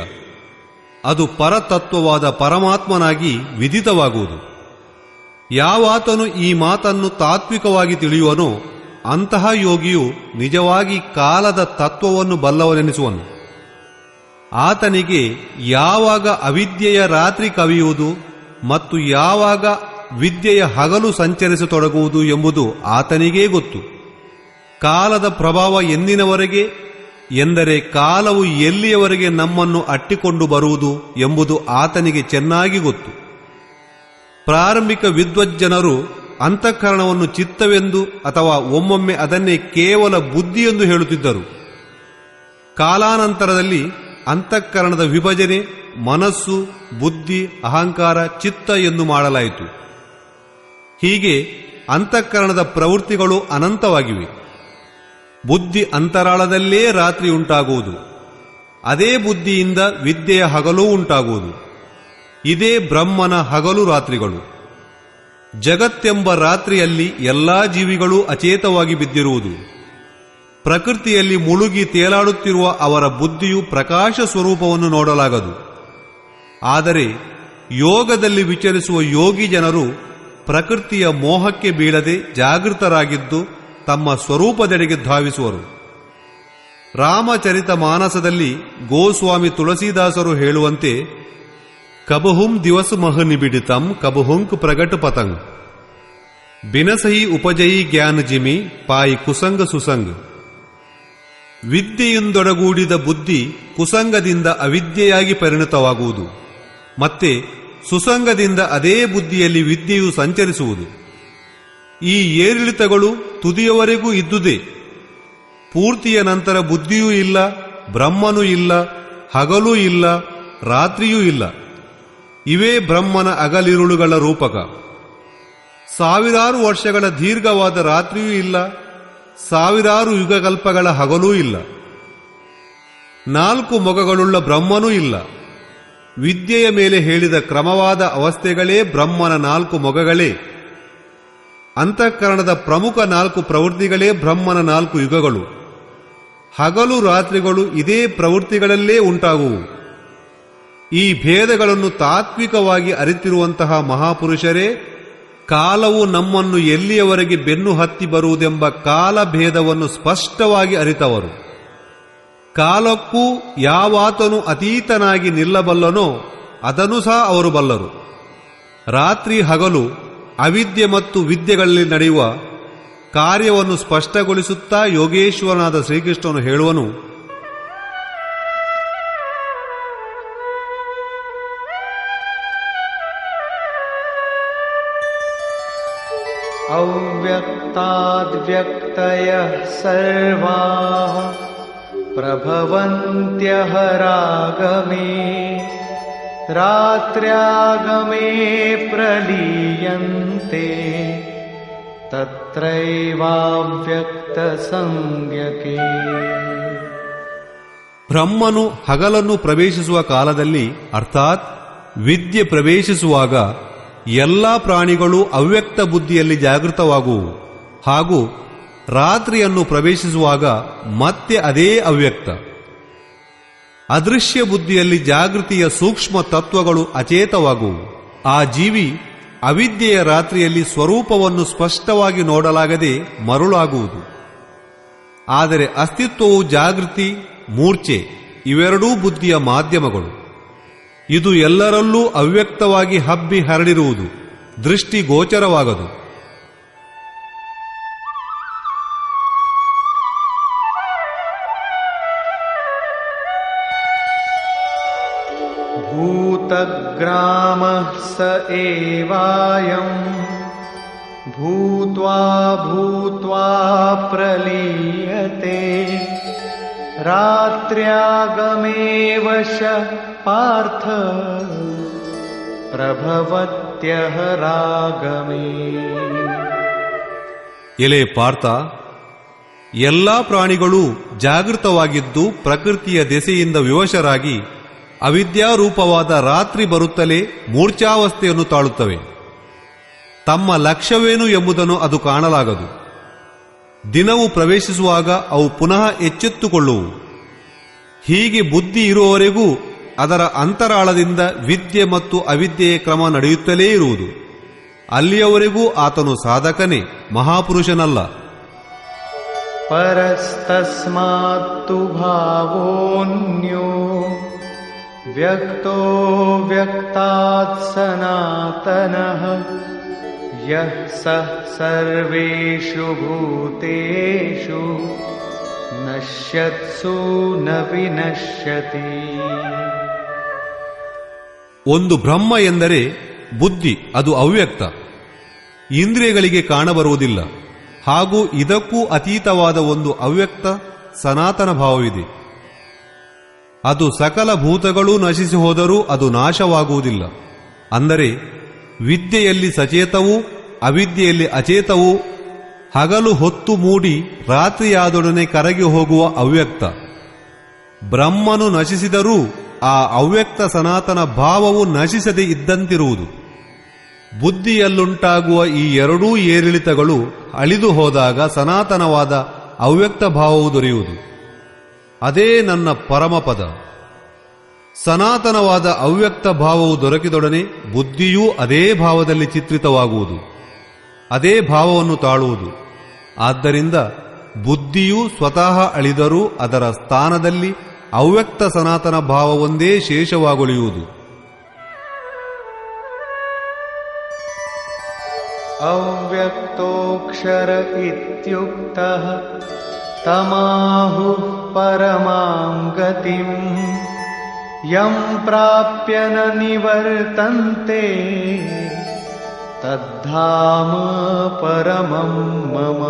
Speaker 1: ಅದು ಪರತತ್ವವಾದ ಪರಮಾತ್ಮನಾಗಿ ವಿದಿತವಾಗುವುದು. ಯಾವಾತನು ಈ ಮಾತನ್ನು ತಾತ್ವಿಕವಾಗಿ ತಿಳಿಯುವನೋ ಅಂತಹ ಯೋಗಿಯು ನಿಜವಾಗಿ ಕಾಲದ ತತ್ವವನ್ನು ಬಲ್ಲವನೆನಿಸುವನು. ಆತನಿಗೆ ಯಾವಾಗ ಅವಿದ್ಯೆಯ ರಾತ್ರಿ ಕವಿಯುವುದು ಮತ್ತು ಯಾವಾಗ ವಿದ್ಯೆಯ ಹಗಲು ಸಂಚರಿಸತೊಡಗುವುದು ಎಂಬುದು ಆತನಿಗೇ ಗೊತ್ತು. ಕಾಲದ ಪ್ರಭಾವ ಎಂದಿನವರೆಗೆ ಎಂದರೆ ಕಾಲವು ಎಲ್ಲಿಯವರೆಗೆ ನಮ್ಮನ್ನು ಅಟ್ಟಿಕೊಂಡು ಬರುವುದು ಎಂಬುದು ಆತನಿಗೆ ಚೆನ್ನಾಗಿ ಗೊತ್ತು. ಪ್ರಾರಂಭಿಕ ವಿದ್ವಜ್ಜನರು ಅಂತಃಕರಣವನ್ನು ಚಿತ್ತವೆಂದು ಅಥವಾ ಒಮ್ಮೊಮ್ಮೆ ಅದನ್ನೇ ಕೇವಲ ಬುದ್ಧಿಯೆಂದು ಹೇಳುತ್ತಿದ್ದರು. ಕಾಲಾನಂತರದಲ್ಲಿ ಅಂತಃಕರಣದ ವಿಭಜನೆ ಮನಸ್ಸು, ಬುದ್ಧಿ, ಅಹಂಕಾರ, ಚಿತ್ತ ಎಂದು ಮಾಡಲಾಯಿತು. ಹೀಗೆ ಅಂತಃಕರಣದ ಪ್ರವೃತ್ತಿಗಳು ಅನಂತವಾಗಿವೆ. ಬುದ್ಧಿ ಅಂತರಾಳದಲ್ಲೇ ರಾತ್ರಿ ಉಂಟಾಗುವುದು. ಅದೇ ಬುದ್ಧಿಯಿಂದ ವಿದ್ಯೆಯ ಹಗಲೂ ಉಂಟಾಗುವುದು. ಇದೇ ಬ್ರಹ್ಮನ ಹಗಲು ರಾತ್ರಿಗಳು. ಜಗತ್ತೆಂಬ ರಾತ್ರಿಯಲ್ಲಿ ಎಲ್ಲಾ ಜೀವಿಗಳೂ ಅಚೇತವಾಗಿ ಬಿದ್ದಿರುವುದು. ಪ್ರಕೃತಿಯಲ್ಲಿ ಮುಳುಗಿ ತೇಲಾಡುತ್ತಿರುವ ಅವರ ಬುದ್ಧಿಯು ಪ್ರಕಾಶ ಸ್ವರೂಪವನ್ನು ನೋಡಲಾಗದು. ಆದರೆ ಯೋಗದಲ್ಲಿ ವಿಚರಿಸುವ ಯೋಗಿ ಜನರು ಪ್ರಕೃತಿಯ ಮೋಹಕ್ಕೆ ಬೀಳದೆ ಜಾಗೃತರಾಗಿದ್ದು ತಮ್ಮ ಸ್ವರೂಪದೆಡೆಗೆ ಧಾವಿಸುವರು. ರಾಮಚರಿತ ಮಾನಸದಲ್ಲಿ ಗೋಸ್ವಾಮಿ ತುಳಸೀದಾಸರು ಹೇಳುವಂತೆ ಕಬಹುಂ ದಿವಸ ಮಹ ನಿಬಿಡಿತಂ ಕಬಹುಂಕ್ ಪ್ರಗಟ ಪತಂಗ್ ಬಿನಸಹಿ ಉಪಜಯಿ ಜ್ಞಾನ ಜಿಮಿ ಪಾಯಿ ಕುಸಂಗ ಸುಸಂಗ್. ವಿದ್ಯೆಯೊಂದೊಡಗೂಡಿದ ಬುದ್ಧಿ ಕುಸಂಗದಿಂದ ಅವಿದ್ಯೆಯಾಗಿ ಪರಿಣತವಾಗುವುದು. ಮತ್ತೆ ಸುಸಂಗದಿಂದ ಅದೇ ಬುದ್ಧಿಯಲ್ಲಿ ವಿದ್ಯೆಯು ಸಂಚರಿಸುವುದು. ಈ ಏರಿಳಿತಗಳು ತುದಿಯವರೆಗೂ ಇದ್ದುದೇ. ಪೂರ್ತಿಯ ನಂತರ ಬುದ್ಧಿಯೂ ಇಲ್ಲ, ಬ್ರಹ್ಮನೂ ಇಲ್ಲ, ಹಗಲೂ ಇಲ್ಲ, ರಾತ್ರಿಯೂ ಇಲ್ಲ. ಇವೇ ಬ್ರಹ್ಮನ ಅಗಲಿರುಳುಗಳ ರೂಪಕ. ಸಾವಿರಾರು ವರ್ಷಗಳ ದೀರ್ಘವಾದ ರಾತ್ರಿಯೂ ಇಲ್ಲ, ಸಾವಿರಾರು ಯುಗಕಲ್ಪಗಳ ಹಗಲೂ ಇಲ್ಲ. 4 ಮೊಗಗಳುಳ್ಳ ಬ್ರಹ್ಮನೂ ಇಲ್ಲ. ವಿದ್ಯೆಯ ಮೇಲೆ ಹೇಳಿದ ಕ್ರಮವಾದ ಅವಸ್ಥೆಗಳೇ ಬ್ರಹ್ಮನ 4 ಮೊಗಗಳೇ. ಅಂತಃಕರಣದ ಪ್ರಮುಖ 4 ಪ್ರವೃತ್ತಿಗಳೇ ಬ್ರಹ್ಮನ 4 ಯುಗಗಳು. ಹಗಲು ರಾತ್ರಿಗಳು ಇದೇ ಪ್ರವೃತ್ತಿಗಳಲ್ಲೇ ಉಂಟಾಗುವು. ಈ ಭೇದಗಳನ್ನು ತಾತ್ವಿಕವಾಗಿ ಅರಿತಿರುವಂತಹ ಮಹಾಪುರುಷರೇ ಕಾಲವು ನಮ್ಮನ್ನು ಎಲ್ಲಿಯವರೆಗೆ ಬೆನ್ನು ಹತ್ತಿ ಬರುವುದೆಂಬ ಕಾಲಭೇದವನ್ನು ಸ್ಪಷ್ಟವಾಗಿ ಅರಿತವರು. ಕಾಲಕ್ಕೂ ಯಾವಾತನು ಅತೀತನಾಗಿ ನಿಲ್ಲಬಲ್ಲನೋ ಅದನ್ನು ಸಹ ಅವರು ಬಲ್ಲರು. ರಾತ್ರಿ ಹಗಲು ಅವಿದ್ಯೆ ಮತ್ತು ವಿದ್ಯೆಗಳಲ್ಲಿ ನಡೆಯುವ ಕಾರ್ಯವನ್ನು ಸ್ಪಷ್ಟಗೊಳಿಸುತ್ತಾ ಯೋಗೇಶ್ವರನಾದ ಶ್ರೀಕೃಷ್ಣನು ಹೇಳುವನು,
Speaker 2: ಅವ್ಯಕ್ತಾದ್ವ್ಯಕ್ತಯಃ ಸರ್ವಾಃ ಪ್ರಭವಂತ್ಯಃ ರಾಗಮೇ ರಾತ್ರ್ಯಾಗಮೇ ಪ್ರಲೀಯಂತೆ ತತ್ರೈವಾವ್ಯಕ್ತ ಸಂಜ್ಞಕೆ.
Speaker 1: ಬ್ರಹ್ಮನು ಹಗಲನ್ನು ಪ್ರವೇಶಿಸುವ ಕಾಲದಲ್ಲಿ ಅರ್ಥಾತ್ ವಿದ್ಯೆ ಪ್ರವೇಶಿಸುವಾಗ ಎಲ್ಲಾ ಪ್ರಾಣಿಗಳು ಅವ್ಯಕ್ತ ಬುದ್ಧಿಯಲ್ಲಿ ಜಾಗೃತವಾಗುವು. ಹಾಗೂ ರಾತ್ರಿಯನ್ನು ಪ್ರವೇಶಿಸುವಾಗ ಮತ್ತೆ ಅದೇ ಅವ್ಯಕ್ತ ಅದೃಶ್ಯ ಬುದ್ಧಿಯಲ್ಲಿ ಜಾಗೃತಿಯ ಸೂಕ್ಷ್ಮ ತತ್ವಗಳು ಅಚೇತವಾಗುವು. ಆ ಜೀವಿ ಅವಿದ್ಯೆಯ ರಾತ್ರಿಯಲ್ಲಿ ಸ್ವರೂಪವನ್ನು ಸ್ಪಷ್ಟವಾಗಿ ನೋಡಲಾಗದೆ ಮರುಳಾಗುವುದು. ಆದರೆ ಅಸ್ತಿತ್ವವು ಜಾಗೃತಿ, ಮೂರ್ಛೆ ಇವೆರಡೂ ಬುದ್ಧಿಯ ಮಾಧ್ಯಮಗಳು. ಇದು ಎಲ್ಲರಲ್ಲೂ ಅವ್ಯಕ್ತವಾಗಿ ಹಬ್ಬಿ ಹರಡಿರುವುದು, ದೃಷ್ಟಿ ಗೋಚರವಾಗದು.
Speaker 2: ಭೂತಗ್ರಾಮಃ ಸ ಏವಾಯಂ ಭೂತ್ವಾ ಭೂತ್ವಾ ಪ್ರಲೀಯತೆ रात्र्यागमेव श पार्थ प्रभवत्यः रागमे.
Speaker 1: ಎಲೆ ಪಾರ್ಥ, ಎಲ್ಲಾ ಪ್ರಾಣಿಗಳೂ ಜಾಗೃತವಾಗಿದ್ದು ಪ್ರಕೃತಿಯ ದೆಸೆಯಿಂದ ವಿವಶರಾಗಿ ಅವಿದ್ಯಾರೂಪವಾದ ರಾತ್ರಿ ಬರುತ್ತಲೇ ಮೂರ್ಛಾವಸ್ಥೆಯನ್ನು ತಾಳುತ್ತವೆ. ತಮ್ಮ ಲಕ್ಷ್ಯವೇನು ಎಂಬುದನ್ನು ಅದು ಕಾಣಲಾಗದು. ದಿನವು ಪ್ರವೇಶಿಸುವಾಗ ಅವು ಪುನಃ ಎಚ್ಚೆತ್ತುಕೊಳ್ಳುವು. ಹೀಗೆ ಬುದ್ಧಿ ಇರುವವರೆಗೂ ಅದರ ಅಂತರಾಳದಿಂದ ವಿದ್ಯೆ ಮತ್ತು ಅವಿದ್ಯೆಯ ಕ್ರಮ ನಡೆಯುತ್ತಲೇ ಇರುವುದು. ಅಲ್ಲಿಯವರೆಗೂ ಆತನು ಸಾಧಕನೇ, ಮಹಾಪುರುಷನಲ್ಲ.
Speaker 2: ಪರಸ್ತಸ್ಮಾತ್ತು ಭಾವೋನ್ಯೋ ವ್ಯಕ್ತೋ ವ್ಯಕ್ತಾತ್ ಸನಾತನಃ ಯಃ ಸಃ ಸರ್ವೇಷು ಭೂತೇಷು ನಶ್ಯತ್ಸು ನ ವಿನಶ್ಯತಿ.
Speaker 1: ಒಂದು ಬ್ರಹ್ಮ ಎಂದರೆ ಬುದ್ಧಿ, ಅದು ಅವ್ಯಕ್ತ, ಇಂದ್ರಿಯಗಳಿಗೆ ಕಾಣಬರುವುದಿಲ್ಲ. ಹಾಗೂ ಇದಕ್ಕೂ ಅತೀತವಾದ ಒಂದು ಅವ್ಯಕ್ತ ಸನಾತನ ಭಾವವಿದೆ. ಅದು ಸಕಲ ಭೂತಗಳೂ ನಶಿಸಿ ಹೋದರೂ ಅದು ನಾಶವಾಗುವುದಿಲ್ಲ. ಅಂದರೆ ವಿದ್ಯೆಯಲ್ಲಿ ಸಚೇತವೂ ಅವಿದ್ಯೆಯಲ್ಲಿ ಅಚೇತವೂ ಹಗಲು ಹೊತ್ತು ಮೂಡಿ ರಾತ್ರಿಯಾದೊಡನೆ ಕರಗಿ ಹೋಗುವ ಅವ್ಯಕ್ತ. ಬ್ರಹ್ಮನು ನಶಿಸಿದರೂ ಆ ಅವ್ಯಕ್ತ ಸನಾತನ ಭಾವವು ನಶಿಸದೆ ಇದ್ದಂತಿರುವುದು. ಬುದ್ಧಿಯಲ್ಲುಂಟಾಗುವ ಈ ಎರಡೂ ಏರಿಳಿತಗಳು ಅಳಿದು ಹೋದಾಗ ಸನಾತನವಾದ ಅವ್ಯಕ್ತ ಭಾವವು ದೊರೆಯುವುದು. ಅದೇ ನನ್ನ ಪರಮಪದ. ಸನಾತನವಾದ ಅವ್ಯಕ್ತ ಭಾವವು ದೊರಕಿದೊಡನೆ ಬುದ್ಧಿಯೂ ಅದೇ ಭಾವದಲ್ಲಿ ಚಿತ್ರಿತವಾಗುವುದು, ಅದೇ ಭಾವವನ್ನು ತಾಳುವುದು. ಆದ್ದರಿಂದ ಬುದ್ಧಿಯೂ ಸ್ವತಃ ಅಳಿದರೂ ಅದರ ಸ್ಥಾನದಲ್ಲಿ ಅವ್ಯಕ್ತ ಸನಾತನ ಭಾವವೊಂದೇ ಶೇಷವಾಗುಳಿಯುವುದು.
Speaker 2: ಅವ್ಯಕ್ತೋಕ್ಷರ ಇತ್ಯುಕ್ತಃ ತಮಾಹುಃ ಪರಮಾಂ ಗತಿಂ ಯಂ ಪ್ರಾಪ್ಯ ನ ನಿವರ್ತಂತೆ ತದ್ಧಾಮ ಪರಮಂ ಮಮ.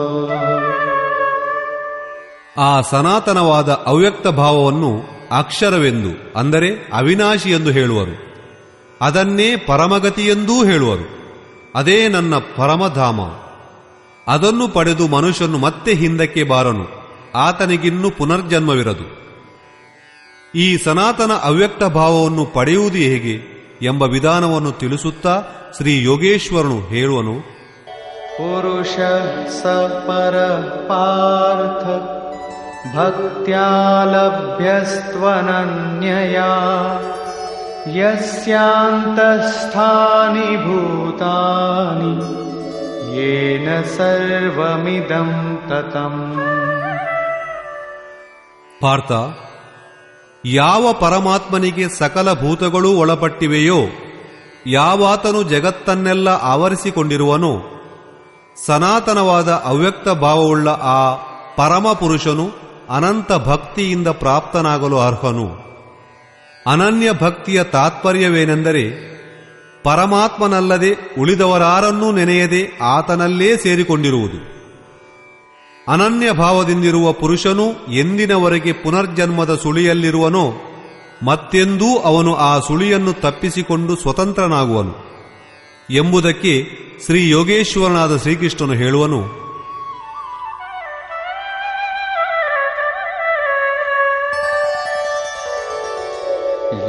Speaker 1: ಆ ಸನಾತನವಾದ ಅವ್ಯಕ್ತ ಭಾವವನ್ನು ಅಕ್ಷರವೆಂದು, ಅಂದರೆ ಅವಿನಾಶಿ ಎಂದು ಹೇಳುವರು. ಅದನ್ನೇ ಪರಮಗತಿಯೆಂದೂ ಹೇಳುವರು. ಅದೇ ನನ್ನ ಪರಮಧಾಮ. ಅದನ್ನು ಪಡೆದು ಮನುಷ್ಯನು ಮತ್ತೆ ಹಿಂದಕ್ಕೆ ಬಾರನು, ಆತನಿಗಿನ್ನೂ ಪುನರ್ಜನ್ಮವಿರದು. ಈ ಸನಾತನ ಅವ್ಯಕ್ತ ಭಾವವನ್ನು ಪಡೆಯುವುದು ಹೇಗೆ ಎಂಬ ವಿಧಾನವನ್ನು ತಿಳಿಸುತ್ತಾ ಶ್ರೀ ಯೋಗೇಶ್ವರನು ಹೇಳುವನು.
Speaker 2: ಪುರುಷ ಸ ಪರ ಪಾರ್ಥ ಭಕ್ತ್ಯಾ ಲಭ್ಯಸ್ತ್ವನನ್ಯಯಾ ಯಸ್ಯಾಂತಸ್ಥಾನಿ ಭೂತಾನಿ ಯೇನ ಸರ್ವಮಿದಂ ತತಂ.
Speaker 1: ಪಾರ್ಥ, ಯಾವ ಪರಮಾತ್ಮನಿಗೆ ಸಕಲ ಭೂತಗಳೂ ಒಳಪಟ್ಟಿವೆಯೋ, ಯಾವಾತನು ಜಗತ್ತನ್ನೆಲ್ಲ ಆವರಿಸಿಕೊಂಡಿರುವನೋ, ಸನಾತನವಾದ ಅವ್ಯಕ್ತ ಭಾವವುಳ್ಳ ಆ ಪರಮಪುರುಷನು ಅನಂತ ಭಕ್ತಿಯಿಂದ ಪ್ರಾಪ್ತನಾಗಲು ಅರ್ಹನು. ಅನನ್ಯ ಭಕ್ತಿಯ ತಾತ್ಪರ್ಯವೇನೆಂದರೆ ಪರಮಾತ್ಮನಲ್ಲದೆ ಉಳಿದವರಾರನ್ನೂ ನೆನೆಯದೆ ಆತನಲ್ಲೇ ಸೇರಿಕೊಂಡಿರುವುದು. ಅನನ್ಯ ಭಾವದಿಂದಿರುವ ಪುರುಷನು ಎಂದಿನವರೆಗೆ ಪುನರ್ಜನ್ಮದ ಸುಳಿಯಲ್ಲಿರುವನೋ ಮತ್ತೆಂದೂ ಅವನು ಆ ಸುಳಿಯನ್ನು ತಪ್ಪಿಸಿಕೊಂಡು ಸ್ವತಂತ್ರನಾಗುವನು ಎಂಬುದಕ್ಕೆ ಶ್ರೀ ಯೋಗೇಶ್ವರನಾದ ಶ್ರೀಕೃಷ್ಣನು ಹೇಳುವನು.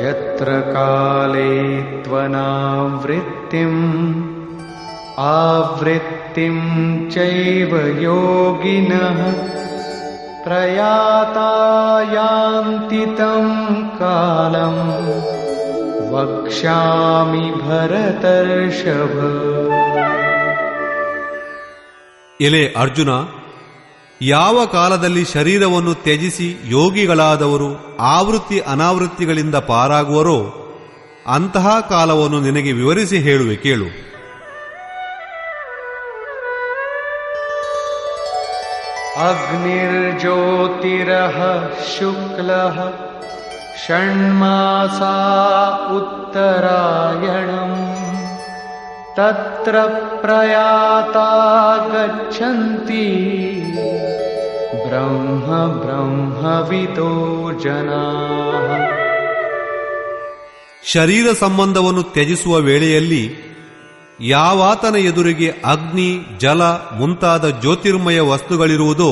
Speaker 2: ಯತ್ರ ಕಾಲೇ ತ್ವನಾವೃತ್ತಿಂ ಆವೃತ್ತಿಂ ಚೈವ ಯೋಗಿನಃ ಪ್ರಯಾತಾ ಯಾಂತಿ ತಂ ಕಾಲಂ ವಕ್ಷ್ಯಾಮಿ ಭರತರ್ಷಭ.
Speaker 1: ಎಲೆ ಅರ್ಜುನ, ಯಾವ ಕಾಲದಲ್ಲಿ ಶರೀರವನ್ನು ತ್ಯಜಿಸಿ ಯೋಗಿಗಳಾದವರು ಆವೃತ್ತಿ ಅನಾವೃತ್ತಿಗಳಿಂದ ಪಾರಾಗುವರೋ ಅಂತಹ ಕಾಲವನ್ನು ನಿನಗೆ ವಿವರಿಸಿ ಹೇಳುವೆ, ಕೇಳು.
Speaker 2: ಅಗ್ನಿರ್ಜ್ಯೋತಿರಃ ಶುಕ್ಲಃ ಷಣ್ಮಾಸಾ ಉತ್ತರಾಯಣಂ ತತ್ರ ಪ್ರಯಾತಾ ಗಚ್ಚಂತಿ ಬ್ರಹ್ಮ ಬ್ರಹ್ಮವಿದೋ ಜನಾಃ.
Speaker 1: ಶರೀರ ಸಂಬಂಧವನ್ನು ತ್ಯಜಿಸುವ ವೇಳೆಯಲ್ಲಿ ಯಾವಾತನ ಎದುರಿಗೆ ಅಗ್ನಿ, ಜಲ ಮುಂತಾದ ಜ್ಯೋತಿರ್ಮಯ ವಸ್ತುಗಳಿರುವುದೋ,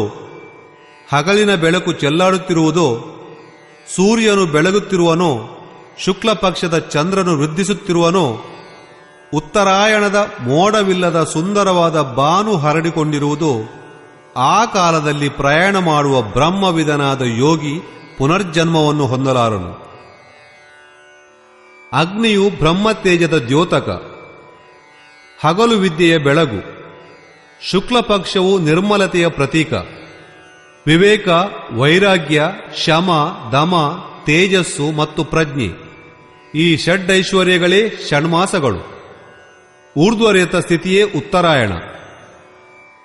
Speaker 1: ಹಗಲಿನ ಬೆಳಕು ಚೆಲ್ಲಾಡುತ್ತಿರುವುದೋ, ಸೂರ್ಯನು ಬೆಳಗುತ್ತಿರುವನೋ, ಶುಕ್ಲ ಪಕ್ಷದ ಚಂದ್ರನು ವೃದ್ಧಿಸುತ್ತಿರುವನೋ, ಉತ್ತರಾಯಣದ ಮೋಡವಿಲ್ಲದ ಸುಂದರವಾದ ಬಾನು ಹರಡಿಕೊಂಡಿರುವುದೋ, ಆ ಕಾಲದಲ್ಲಿ ಪ್ರಯಾಣ ಮಾಡುವ ಬ್ರಹ್ಮವಿದನಾದ ಯೋಗಿ ಪುನರ್ಜನ್ಮವನ್ನು ಹೊಂದಲಾರನು. ಅಗ್ನಿಯು ಬ್ರಹ್ಮತೇಜದ ದ್ಯೋತಕ, ಹಗಲು ವಿದ್ಯೆಯ ಬೆಳಗು, ಶುಕ್ಲ ಪಕ್ಷವು ನಿರ್ಮಲತೆಯ ಪ್ರತೀಕ. ವಿವೇಕ, ವೈರಾಗ್ಯ, ಶಮ, ದಮ, ತೇಜಸ್ಸು ಮತ್ತು ಪ್ರಜ್ಞೆ, ಈ ಷಡ್ಐಶ್ವರ್ಯಗಳೇ ಷಣ್ಮಾಸಗಳು. ಊರ್ಧ್ವರೇತ ಸ್ಥಿತಿಯೇ ಉತ್ತರಾಯಣ.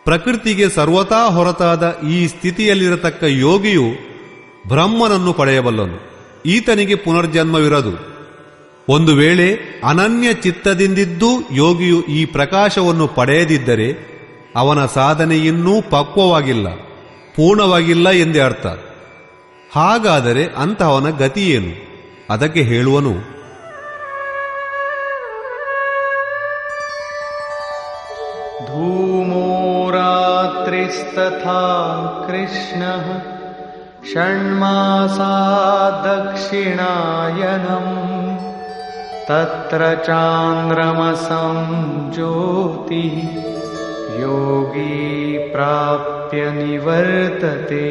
Speaker 1: ಪ್ರಕೃತಿಗೆ ಸರ್ವತಾ ಹೊರತಾದ ಈ ಸ್ಥಿತಿಯಲ್ಲಿರತಕ್ಕ ಯೋಗಿಯು ಬ್ರಹ್ಮನನ್ನು ಪಡೆಯಬಲ್ಲನು. ಈತನಿಗೆ ಪುನರ್ಜನ್ಮವಿರದು. ಒಂದು ವೇಳೆ ಅನನ್ಯ ಚಿತ್ತದಿಂದಿದ್ದೂ ಯೋಗಿಯು ಈ ಪ್ರಕಾಶವನ್ನು ಪಡೆಯದಿದ್ದರೆ ಅವನ ಸಾಧನೆ ಇನ್ನೂ ಪಕ್ವವಾಗಿಲ್ಲ, ಪೂರ್ಣವಾಗಿಲ್ಲ ಎಂದೇ ಅರ್ಥ. ಹಾಗಾದರೆ ಅಂತಹವನ ಗತಿಯೇನು? ಅದಕ್ಕೆ ಹೇಳುವನು,
Speaker 2: ಧೂಮೋ ರಾತ್ರಿಸ್ತಥಾ ಕೃಷ್ಣಃ ಷಣ್ಮಾಸಾ ದಕ್ಷಿಣಾಯನಂ ತತ್ರ ಚಾಂದ್ರಮಸಂ ಜ್ಯೋತಿ ಯೋಗಿ ಪ್ರಾಪ್ಯ ನಿವರ್ತತೆ.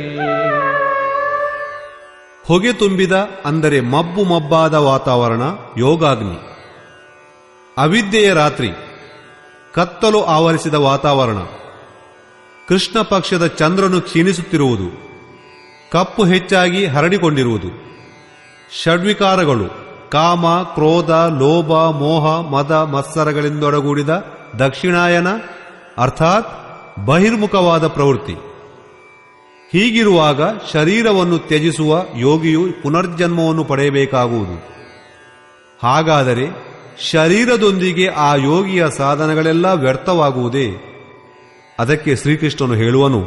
Speaker 1: ಹೊಗೆ ತುಂಬಿದ ಅಂದರೆ ಮಬ್ಬು ಮಬ್ಬಾದ ವಾತಾವರಣ ಯೋಗಾಗ್ನಿ. ಅವಿದ್ಯೆಯ ರಾತ್ರಿ, ಕತ್ತಲು ಆವರಿಸಿದ ವಾತಾವರಣ. ಕೃಷ್ಣ ಪಕ್ಷದ ಚಂದ್ರನು ಕ್ಷೀಣಿಸುತ್ತಿರುವುದು, ಕಪ್ಪು ಹೆಚ್ಚಾಗಿ ಹರಡಿಕೊಂಡಿರುವುದು. ಷಡ್ವಿಕಾರಗಳು ಕಾಮ, ಕ್ರೋಧ, ಲೋಭ, ಮೋಹ, ಮದ, ಮತ್ಸರಗಳಿಂದೊಡಗೂಡಿದ ದಕ್ಷಿಣಾಯನ ಅರ್ಥಾತ್ ಬಹಿರ್ಮುಖವಾದ ಪ್ರವೃತ್ತಿ. ಹೀಗಿರುವಾಗ ಶರೀರವನ್ನು ತ್ಯಜಿಸುವ ಯೋಗಿಯು ಪುನರ್ಜನ್ಮವನ್ನು ಪಡೆಯಬೇಕಾಗುವುದು. ಹಾಗಾದರೆ ಶರೀರದೊಂದಿಗೆ ಆ ಯೋಗಿಯ ಸಾಧನಗಳೆಲ್ಲ ವ್ಯರ್ಥವಾಗುವುದೇ? ಅದಕ್ಕೆ ಶ್ರೀಕೃಷ್ಣನು ಹೇಳುವನು,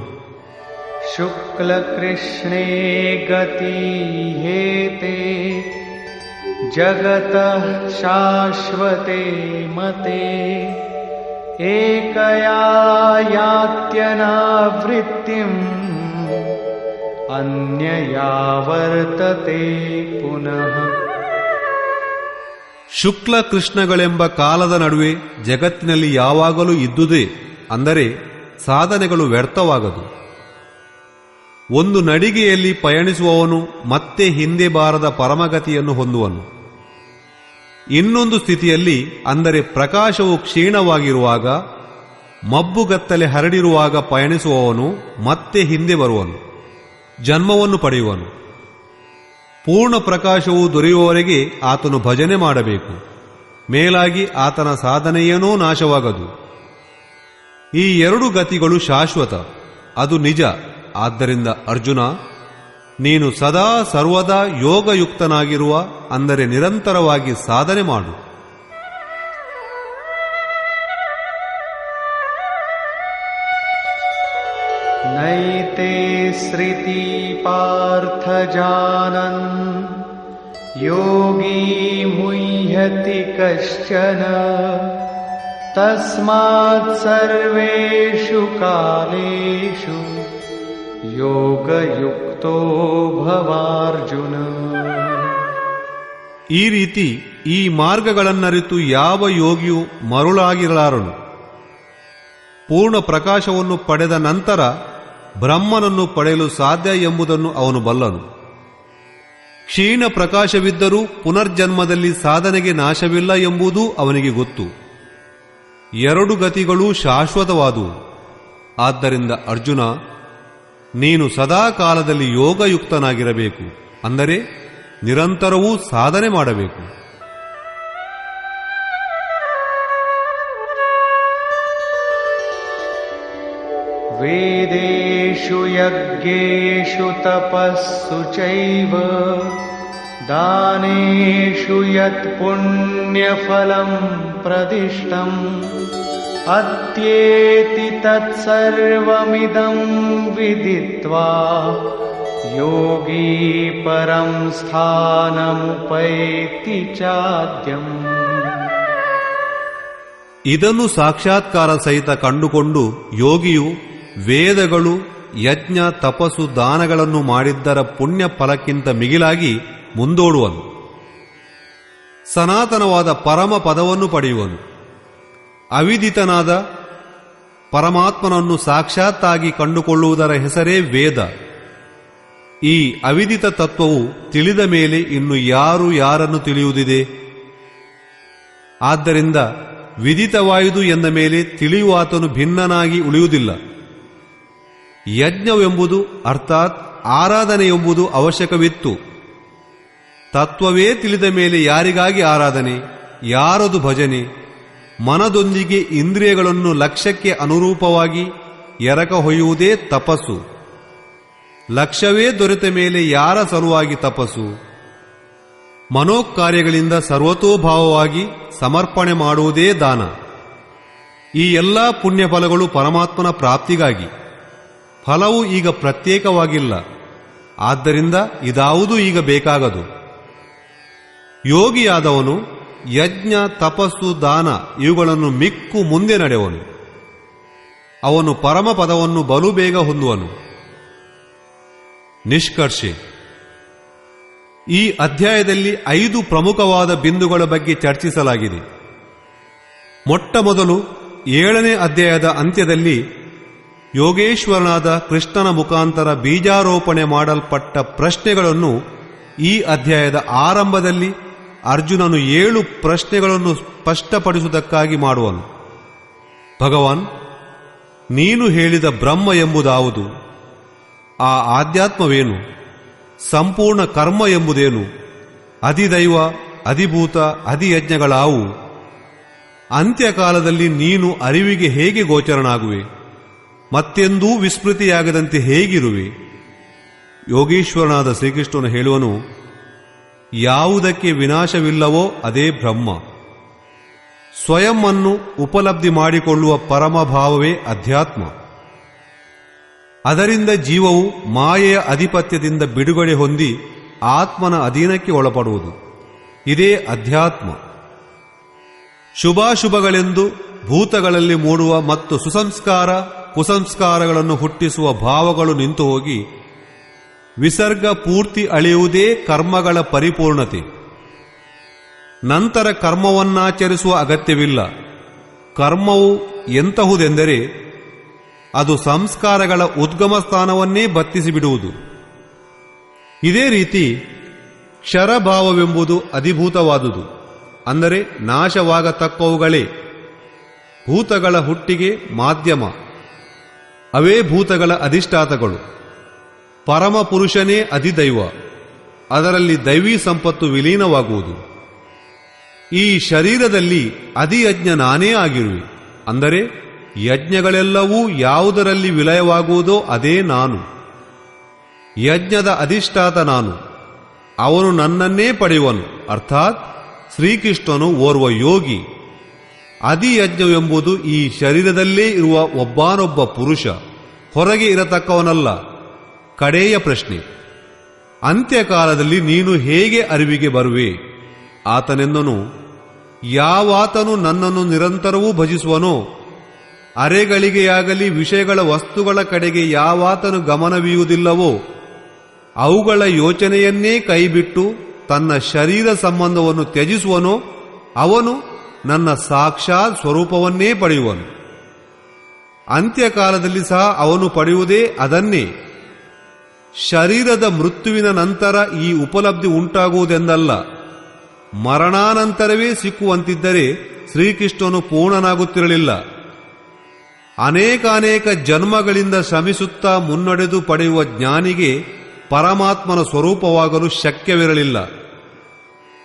Speaker 2: ಶುಕ್ಲ ಕೃಷ್ಣೇ ಗತಿ ಹೇತೆ ಜಗತಃ ಶಾಶ್ವತೆ ಮತೆ ಏಕಯಾ ಯಾತ್ಯನಾವೃತ್ತಿಂ ಅನ್ಯಯಾ ವರ್ತತೆ ಪುನಃ.
Speaker 1: ಶುಕ್ಲ ಕೃಷ್ಣಗಳೆಂಬ ಕಾಲದ ನಡುವೆ ಜಗತ್ತಿನಲ್ಲಿ ಯಾವಾಗಲೂ ಇದ್ದುದೇ, ಅಂದರೆ ಸಾಧನೆಗಳು ವ್ಯರ್ಥವಾಗದು. ಒಂದು ನಡಿಗೆಯಲ್ಲಿ ಪಯಣಿಸುವವನು ಮತ್ತೆ ಹಿಂದೆ ಬಾರದ ಪರಮಗತಿಯನ್ನು ಹೊಂದುವನು. ಇನ್ನೊಂದು ಸ್ಥಿತಿಯಲ್ಲಿ, ಅಂದರೆ ಪ್ರಕಾಶವು ಕ್ಷೀಣವಾಗಿರುವಾಗ, ಮಬ್ಬುಗತ್ತಲೆ ಹರಡಿರುವಾಗ ಪಯಣಿಸುವವನು ಮತ್ತೆ ಹಿಂದೆ ಬರುವನು, ಜನ್ಮವನ್ನು ಪಡೆಯುವನು. ಪೂರ್ಣ ಪ್ರಕಾಶವು ದೊರೆಯುವವರೆಗೆ ಆತನು ಭಜನೆ ಮಾಡಬೇಕು. ಮೇಲಾಗಿ ಆತನ ಸಾಧನೆಯೇನೂ ನಾಶವಾಗದು. ಈ ಎರಡು ಗತಿಗಳು ಶಾಶ್ವತ, ಅದು ನಿಜ. ಆದ್ದರಿಂದ ಅರ್ಜುನ, ನೀನು ಸದಾ ಸರ್ವದಾ ಯೋಗಯುಕ್ತನಾಗಿರುವ, ಅಂದರೆ ನಿರಂತರವಾಗಿ ಸಾಧನೆ ಮಾಡು.
Speaker 2: ನೈತೆ ಸ್ಮೃತಿ ಪಾರ್ಥ ಜಾನನ್ ಯೋಗಿ ಮುಹ್ಯತಿ ಕಶ್ಚನ ತಸ್ಮಾತ್ ಸರ್ವೇಷು ಕಾಲೇಷು ಯೋಗಯುಕ್ತೋ ಭವಾರ್ಜುನ.
Speaker 1: ಈ ರೀತಿ ಈ ಮಾರ್ಗಗಳನ್ನರಿತು ಯಾವ ಯೋಗಿಯು ಮರುಳಾಗಿರಲಾರನು. ಪೂರ್ಣ ಪ್ರಕಾಶವನ್ನು ಪಡೆದ ನಂತರ ಬ್ರಹ್ಮನನ್ನು ಪಡೆಯಲು ಸಾಧ್ಯ ಎಂಬುದನ್ನು ಅವನು ಬಲ್ಲನು. ಕ್ಷೀಣ ಪ್ರಕಾಶವಿದ್ದರೂ ಪುನರ್ಜನ್ಮದಲ್ಲಿ ಸಾಧನೆಗೆ ನಾಶವಿಲ್ಲ ಎಂಬುದೂ ಅವನಿಗೆ ಗೊತ್ತು. ಎರಡು ಗತಿಗಳೂ ಶಾಶ್ವತವಾದುವು. ಆದ್ದರಿಂದ ಅರ್ಜುನ, ನೀನು ಸದಾ ಕಾಲದಲ್ಲಿ ಯೋಗಯುಕ್ತನಾಗಿರಬೇಕು, ಅಂದರೆ ನಿರಂತರವೂ ಸಾಧನೆ ಮಾಡಬೇಕು.
Speaker 2: ವೇದೇಷು ಯಜ್ಞೇಷು ತಪಸ್ಸು ಚೈವ ದಾನೇಷು ಯತ್ ಪುಣ್ಯಫಲಂ ಪ್ರದಿಷ್ಟಂ अत्येति तत्सर्वमिदं विदित्वा योगी परं स्थानमुपैति चाद्यम्.
Speaker 1: ಇದನ್ನು ಸಾಕ್ಷಾತ್ಕಾರ ಸಹಿತ ಕಂಡುಕೊಂಡು ಯೋಗಿಯು ವೇದಗಳು, ಯಜ್ಞ, ತಪಸ್ಸು, ದಾನಗಳನ್ನು ಮಾಡಿದ್ದರ ಪುಣ್ಯ ಫಲಕ್ಕಿಂತ ಮಿಗಿಲಾಗಿ ಮುಂದೋಡುವನು. ಸನಾತನವಾದ ಪರಮ ಪದವನ್ನು ಪಡೆಯುವನು. ಅವಿದಿತನಾದ ಪರಮಾತ್ಮನನ್ನು ಸಾಕ್ಷಾತ್ತಾಗಿ ಕಂಡುಕೊಳ್ಳುವುದರ ಹೆಸರೇ ವೇದ. ಈ ಅವಿದಿತ ತತ್ವವು ತಿಳಿದ ಮೇಲೆ ಇನ್ನು ಯಾರು ಯಾರನ್ನು ತಿಳಿಯುವುದಿದೆ? ಆದ್ದರಿಂದ ವಿದಿತವಾಯುದು ಎಂದ ಮೇಲೆ ತಿಳಿಯುವಾತನು ಭಿನ್ನನಾಗಿ ಉಳಿಯುವುದಿಲ್ಲ. ಯಜ್ಞವೆಂಬುದು ಅರ್ಥಾತ್ ಆರಾಧನೆ ಎಂಬುದು ಅವಶ್ಯಕವಿತ್ತು. ತತ್ವವೇ ತಿಳಿದ ಮೇಲೆ ಯಾರಿಗಾಗಿ ಆರಾಧನೆ, ಯಾರದು ಭಜನೆ? ಮನದೊಂದಿಗೆ ಇಂದ್ರಿಯಗಳನ್ನು ಲಕ್ಷ್ಯಕ್ಕೆ ಅನುರೂಪವಾಗಿ ಎರಕ ಹೊಯ್ಯುವುದೇ ತಪಸ್ಸು. ಲಕ್ಷ್ಯವೇ ದೊರೆತ ಮೇಲೆ ಯಾರ ಸಲುವಾಗಿ ತಪಸ್ಸು? ಮನೋಕಾರ್ಯಗಳಿಂದ ಸರ್ವತೋಭಾವವಾಗಿ ಸಮರ್ಪಣೆ ಮಾಡುವುದೇ ದಾನ. ಈ ಎಲ್ಲಾ ಪುಣ್ಯಫಲಗಳು ಪರಮಾತ್ಮನ ಪ್ರಾಪ್ತಿಗಾಗಿ. ಫಲವು ಈಗ ಪ್ರತ್ಯೇಕವಾಗಿಲ್ಲ. ಆದ್ದರಿಂದ ಇದಾವುದೂ ಈಗ ಬೇಕಾಗದು. ಯೋಗಿಯಾದವನು ಯಜ್ಞ, ತಪಸ್ಸು, ದಾನ ಇವುಗಳನ್ನು ಮಿಕ್ಕು ಮುಂದೆ ನಡೆಯುವನು. ಅವನು ಪರಮಪದವನ್ನು ಬಲು ಬೇಗ ಹೊಂದುವನು. ನಿಷ್ಕರ್ಷೆ: ಈ ಅಧ್ಯಾಯದಲ್ಲಿ 5 ಪ್ರಮುಖವಾದ ಬಿಂದುಗಳ ಬಗ್ಗೆ ಚರ್ಚಿಸಲಾಗಿದೆ. ಮೊಟ್ಟ ಮೊದಲು 7ನೇ ಅಧ್ಯಾಯದ ಅಂತ್ಯದಲ್ಲಿ ಯೋಗೇಶ್ವರನಾದ ಕೃಷ್ಣನ ಮುಖಾಂತರ ಬೀಜಾರೋಪಣೆ ಮಾಡಲ್ಪಟ್ಟ ಪ್ರಶ್ನೆಗಳನ್ನು ಈ ಅಧ್ಯಾಯದ ಆರಂಭದಲ್ಲಿ ಅರ್ಜುನನು 7 ಪ್ರಶ್ನೆಗಳನ್ನು ಸ್ಪಷ್ಟಪಡಿಸುವುದಕ್ಕಾಗಿ ಮಾಡುವನು. ಭಗವಾನ್, ನೀನು ಹೇಳಿದ ಬ್ರಹ್ಮ ಎಂಬುದಾವುದು? ಆ ಆಧ್ಯಾತ್ಮವೇನು? ಸಂಪೂರ್ಣ ಕರ್ಮ ಎಂಬುದೇನು? ಅಧಿದೈವ, ಅಧಿಭೂತ, ಅಧಿಯಜ್ಞಗಳಾವು? ಅಂತ್ಯಕಾಲದಲ್ಲಿ ನೀನು ಅರಿವಿಗೆ ಹೇಗೆ ಗೋಚರನಾಗುವೆ? ಮತ್ತೆಂದೂ ವಿಸ್ಮೃತಿಯಾಗದಂತೆ ಹೇಗಿರುವೆ? ಯೋಗೀಶ್ವರನಾದ ಶ್ರೀಕೃಷ್ಣನು ಹೇಳುವನು, ಯಾವುದಕ್ಕೆ ವಿನಾಶವಿಲ್ಲವೋ ಅದೇ ಬ್ರಹ್ಮ. ಸ್ವಯಂ ಅನ್ನು ಉಪಲಬ್ಧಿ ಮಾಡಿಕೊಳ್ಳುವ ಪರಮಭಾವವೇ ಅಧ್ಯಾತ್ಮ. ಅದರಿಂದ ಜೀವವು ಮಾಯೆಯ ಅಧಿಪತ್ಯದಿಂದ ಬಿಡುಗಡೆ ಹೊಂದಿ ಆತ್ಮನ ಅಧೀನಕ್ಕೆ ಒಳಪಡುವುದು. ಇದೇ ಅಧ್ಯಾತ್ಮ. ಶುಭಾಶುಭಗಳೆಂದು ಭೂತಗಳಲ್ಲಿ ಮೂಡುವ ಮತ್ತು ಸುಸಂಸ್ಕಾರ, ಕುಸಂಸ್ಕಾರಗಳನ್ನು ಹುಟ್ಟಿಸುವ ಭಾವಗಳು ನಿಂತು ಹೋಗಿ ವಿಸರ್ಗ ಪೂರ್ತಿ ಅಳೆಯುವುದೇ ಕರ್ಮಗಳ ಪರಿಪೂರ್ಣತೆ. ನಂತರ ಕರ್ಮವನ್ನಾಚರಿಸುವ ಅಗತ್ಯವಿಲ್ಲ. ಕರ್ಮವು ಎಂತಹುದೆಂದರೆ ಅದು ಸಂಸ್ಕಾರಗಳ ಉದ್ಗಮ ಸ್ಥಾನವನ್ನೇ ಬತ್ತಿಸಿಬಿಡುವುದು. ಇದೇ ರೀತಿ ಕ್ಷರಭಾವವೆಂಬುದು ಅಧಿಭೂತವಾದುದು, ಅಂದರೆ ನಾಶವಾಗತಕ್ಕವುಗಳೇ ಭೂತಗಳ ಹುಟ್ಟಿಗೆ ಮಾಧ್ಯಮ. ಅವೇ ಭೂತಗಳ ಅಧಿಷ್ಠಾತಗಳು. ಪರಮಪುರುಷನೇ ಅಧಿದೈವ. ಅದರಲ್ಲಿ ದೈವೀ ಸಂಪತ್ತು ವಿಲೀನವಾಗುವುದು. ಈ ಶರೀರದಲ್ಲಿ ಅಧಿಯಜ್ಞ ನಾನೇ ಆಗಿರುವೆ, ಅಂದರೆ ಯಜ್ಞಗಳೆಲ್ಲವೂ ಯಾವುದರಲ್ಲಿ ವಿಲಯವಾಗುವುದೋ ಅದೇ ನಾನು. ಯಜ್ಞದ ಅಧಿಷ್ಠಾತ ನಾನು. ಅವನು ನನ್ನನ್ನೇ ಪಡೆಯುವನು, ಅರ್ಥಾತ್ ಶ್ರೀಕೃಷ್ಣನು ಓರ್ವ ಯೋಗಿ. ಅಧಿಯಜ್ಞವೆಂಬುದು ಈ ಶರೀರದಲ್ಲೇ ಇರುವ ಒಬ್ಬಾನೊಬ್ಬ ಪುರುಷ, ಹೊರಗೆ ಇರತಕ್ಕವನಲ್ಲ. ಕಡೆಯ ಪ್ರಶ್ನೆ: ಅಂತ್ಯಕಾಲದಲ್ಲಿ ನೀನು ಹೇಗೆ ಅರಿವಿಗೆ ಬರುವೆ? ಆತನೆಂದನು, ಯಾವಾತನು ನನ್ನನ್ನು ನಿರಂತರವೂ ಭಜಿಸುವನೋ, ಅರೆಗಳಿಗೆಯಾಗಲಿ ವಿಷಯಗಳ ವಸ್ತುಗಳ ಕಡೆಗೆ ಯಾವಾತನು ಗಮನವೀಯುವುದಿಲ್ಲವೋ, ಅವುಗಳ ಯೋಚನೆಯನ್ನೇ ಕೈಬಿಟ್ಟು ತನ್ನ ಶರೀರ ಸಂಬಂಧವನ್ನು ತ್ಯಜಿಸುವನೋ, ಅವನು ನನ್ನ ಸಾಕ್ಷಾತ್ ಸ್ವರೂಪವನ್ನೇ ಪಡೆಯುವನು. ಅಂತ್ಯಕಾಲದಲ್ಲಿ ಸಹ ಅವನು ಪಡೆಯುವುದೇ ಅದನ್ನೇ. ಶರೀರದ ಮೃತ್ಯುವಿನ ನಂತರ ಈ ಉಪಲಬ್ಧಿ ಉಂಟಾಗುವುದೆಂದಲ್ಲ. ಮರಣಾನಂತರವೇ ಸಿಕ್ಕುವಂತಿದ್ದರೆ ಶ್ರೀಕೃಷ್ಣನು ಪೂರ್ಣನಾಗುತ್ತಿರಲಿಲ್ಲ. ಅನೇಕಾನೇಕ ಜನ್ಮಗಳಿಂದ ಶ್ರಮಿಸುತ್ತಾ ಮುನ್ನಡೆದು ಪಡೆಯುವ ಜ್ಞಾನಿಗೆ ಪರಮಾತ್ಮನ ಸ್ವರೂಪವಾಗಲು ಶಕ್ಯವಿರಲಿಲ್ಲ.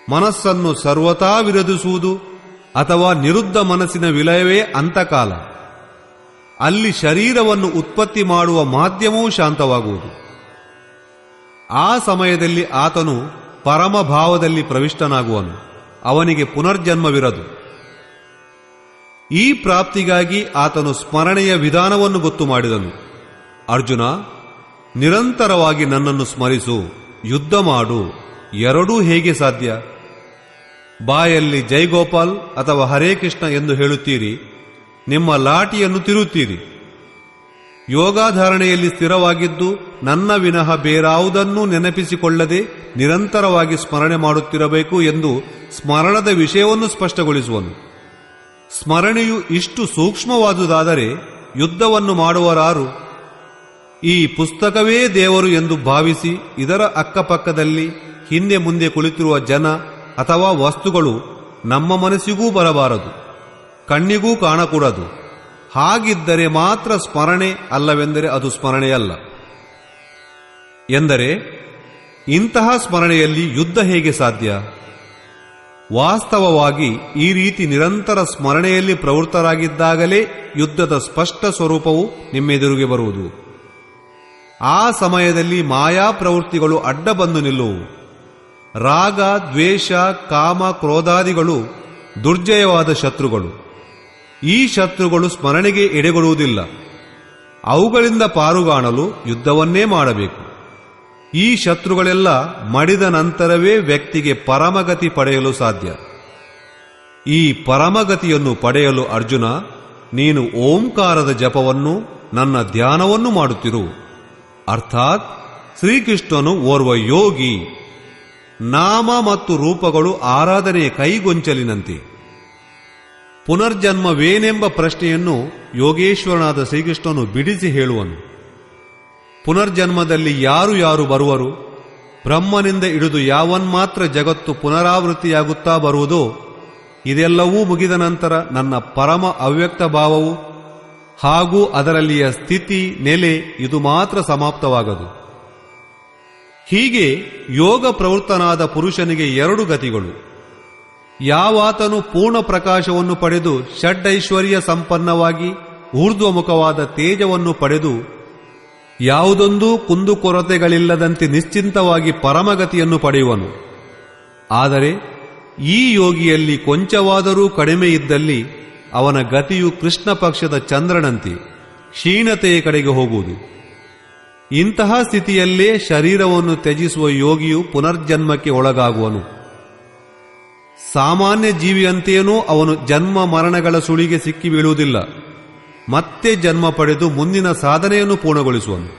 Speaker 1: ಮನಸ್ಸನ್ನು ಸರ್ವತಾ ವಿರೋಧಿಸುವುದು ಅಥವಾ ನಿರುದ್ಧ ಮನಸ್ಸಿನ ವಿಲಯವೇ ಅಂತಕಾಲ. ಅಲ್ಲಿ ಶರೀರವನ್ನು ಉತ್ಪತ್ತಿ ಮಾಡುವ ಮಾಧ್ಯಮವೂ ಶಾಂತವಾಗುವುದು. ಆ ಸಮಯದಲ್ಲಿ ಆತನು ಪರಮಭಾವದಲ್ಲಿ ಪ್ರವಿಷ್ಟನಾಗುವನು. ಅವನಿಗೆ ಪುನರ್ಜನ್ಮವಿರದು. ಈ ಪ್ರಾಪ್ತಿಗಾಗಿ ಆತನು ಸ್ಮರಣೆಯ ವಿಧಾನವನ್ನು ಗೊತ್ತು ಮಾಡಿದನು. ಅರ್ಜುನ, ನಿರಂತರವಾಗಿ ನನ್ನನ್ನು ಸ್ಮರಿಸು, ಯುದ್ಧ ಮಾಡು, ಎರಡೂ ಹೇಗೆ ಸಾಧ್ಯ? ಬಾಯಲ್ಲಿ ಜೈಗೋಪಾಲ್ ಅಥವಾ ಹರೇ ಕೃಷ್ಣ ಎಂದು ಹೇಳುತ್ತೀರಿ, ನಿಮ್ಮ ಲಾಠಿಯನ್ನು ತಿರುತ್ತೀರಿ. ಯೋಗಾಧಾರಣೆಯಲ್ಲಿ ಸ್ಥಿರವಾಗಿದ್ದು ನನ್ನ ವಿನಃ ಬೇರಾವುದನ್ನೂ ನೆನಪಿಸಿಕೊಳ್ಳದೆ ನಿರಂತರವಾಗಿ ಸ್ಮರಣೆ ಮಾಡುತ್ತಿರಬೇಕು ಎಂದು ಸ್ಮರಣದ ವಿಷಯವನ್ನು ಸ್ಪಷ್ಟಗೊಳಿಸುವನು. ಸ್ಮರಣೆಯು ಇಷ್ಟು ಸೂಕ್ಷ್ಮವಾದುದಾದರೆ ಯುದ್ಧವನ್ನು ಮಾಡುವರಾರು? ಈ ಪುಸ್ತಕವೇ ದೇವರು ಎಂದು ಭಾವಿಸಿ ಇದರ ಅಕ್ಕಪಕ್ಕದಲ್ಲಿ ಹಿಂದೆ ಮುಂದೆ ಕುಳಿತಿರುವ ಜನ ಅಥವಾ ವಸ್ತುಗಳು ನಮ್ಮ ಮನಸ್ಸಿಗೂ ಬರಬಾರದು, ಕಣ್ಣಿಗೂ ಕಾಣಕೂಡದು. ಹಾಗಿದ್ದರೆ ಮಾತ್ರ ಸ್ಮರಣೆ, ಅಲ್ಲವೆಂದರೆ ಅದು ಸ್ಮರಣೆಯಲ್ಲ. ಎಂದರೆ ಇಂತಹ ಸ್ಮರಣೆಯಲ್ಲಿ ಯುದ್ಧ ಹೇಗೆ ಸಾಧ್ಯ? ವಾಸ್ತವವಾಗಿ ಈ ರೀತಿ ನಿರಂತರ ಸ್ಮರಣೆಯಲ್ಲಿ ಪ್ರವೃತ್ತರಾಗಿದ್ದಾಗಲೇ ಯುದ್ಧದ ಸ್ಪಷ್ಟ ಸ್ವರೂಪವು ನಿಮ್ಮೆದುರಿಗೆ ಬರುವುದು. ಆ ಸಮಯದಲ್ಲಿ ಮಾಯಾ ಪ್ರವೃತ್ತಿಗಳು ಅಡ್ಡ ಬಂದು ನಿಲ್ಲುವು. ರಾಗ, ದ್ವೇಷ, ಕಾಮ, ಕ್ರೋಧಾದಿಗಳು ದುರ್ಜಯವಾದ ಶತ್ರುಗಳು. ಈ ಶತ್ರುಗಳು ಸ್ಮರಣೆಗೆ ಎಡೆಗೊಡುವುದಿಲ್ಲ. ಅವುಗಳಿಂದ ಪಾರುಗಾಣಲು ಯುದ್ಧವನ್ನೇ ಮಾಡಬೇಕು. ಈ ಶತ್ರುಗಳೆಲ್ಲ ಮಡಿದ ನಂತರವೇ ವ್ಯಕ್ತಿಗೆ ಪರಮಗತಿ ಪಡೆಯಲು ಸಾಧ್ಯ. ಈ ಪರಮಗತಿಯನ್ನು ಪಡೆಯಲು ಅರ್ಜುನ, ನೀನು ಓಂಕಾರದ ಜಪವನ್ನು, ನನ್ನ ಧ್ಯಾನವನ್ನು ಮಾಡುತ್ತಿರು. ಅರ್ಥಾತ್ ಶ್ರೀಕೃಷ್ಣನು ಓರ್ವ ಯೋಗಿ. ನಾಮ ಮತ್ತು ರೂಪಗಳು ಆರಾಧನೆಯ ಕೈಗೊಂಚಲಿನಂತೆ. ಪುನರ್ಜನ್ಮವೇನೆಂಬ ಪ್ರಶ್ನೆಯನ್ನು ಯೋಗೇಶ್ವರನಾದ ಶ್ರೀಕೃಷ್ಣನು ಬಿಡಿಸಿ ಹೇಳುವನು. ಪುನರ್ಜನ್ಮದಲ್ಲಿ ಯಾರು ಯಾರು ಬರುವರು? ಬ್ರಹ್ಮನಿಂದ ಹಿಡಿದು ಯಾವನ್ಮಾತ್ರ ಜಗತ್ತು ಪುನರಾವೃತ್ತಿಯಾಗುತ್ತಾ ಬರುವುದೋ, ಇದೆಲ್ಲವೂ ಮುಗಿದ ನಂತರ ನನ್ನ ಪರಮ ಅವ್ಯಕ್ತ ಭಾವವು ಹಾಗೂ ಅದರಲ್ಲಿಯ ಸ್ಥಿತಿ, ನೆಲೆ ಇದು ಮಾತ್ರ ಸಮಾಪ್ತವಾಗದು. ಹೀಗೆ ಯೋಗ ಪ್ರವೃತ್ತನಾದ ಪುರುಷನಿಗೆ ಎರಡು ಗತಿಗಳು. ಯಾವಾತನು ಪೂರ್ಣ ಪ್ರಕಾಶವನ್ನು ಪಡೆದು ಷಡ್ಐಶ್ವರ್ಯ ಸಂಪನ್ನವಾಗಿ ಊರ್ಧ್ವಮುಖವಾದ ತೇಜವನ್ನು ಪಡೆದು ಯಾವುದೊಂದೂ ಕುಂದುಕೊರತೆಗಳಿಲ್ಲದಂತೆ ನಿಶ್ಚಿಂತವಾಗಿ ಪರಮಗತಿಯನ್ನು ಪಡೆಯುವನು. ಆದರೆ ಈ ಯೋಗಿಯಲ್ಲಿ ಕೊಂಚವಾದರೂ ಕಡಿಮೆ ಇದ್ದಲ್ಲಿ ಅವನ ಗತಿಯು ಕೃಷ್ಣ ಪಕ್ಷದ ಚಂದ್ರನಂತೆ ಕ್ಷೀಣತೆಯ ಕಡೆಗೆ ಹೋಗುವುದು. ಇಂತಹ ಸ್ಥಿತಿಯಲ್ಲೇ ಶರೀರವನ್ನು ತ್ಯಜಿಸುವ ಯೋಗಿಯು ಪುನರ್ಜನ್ಮಕ್ಕೆ ಒಳಗಾಗುವನು. ಸಾಮಾನ್ಯ ಜೀವಿಯಂತೆಯೇನೂ ಅವನು ಜನ್ಮ ಮರಣಗಳ ಸುಳಿಗೆ ಸಿಕ್ಕಿ ಬೀಳುವುದಿಲ್ಲ. ಮತ್ತೆ ಜನ್ಮ ಪಡೆದು ಮುಂದಿನ ಸಾಧನೆಯನ್ನು ಪೂರ್ಣಗೊಳಿಸುವನು.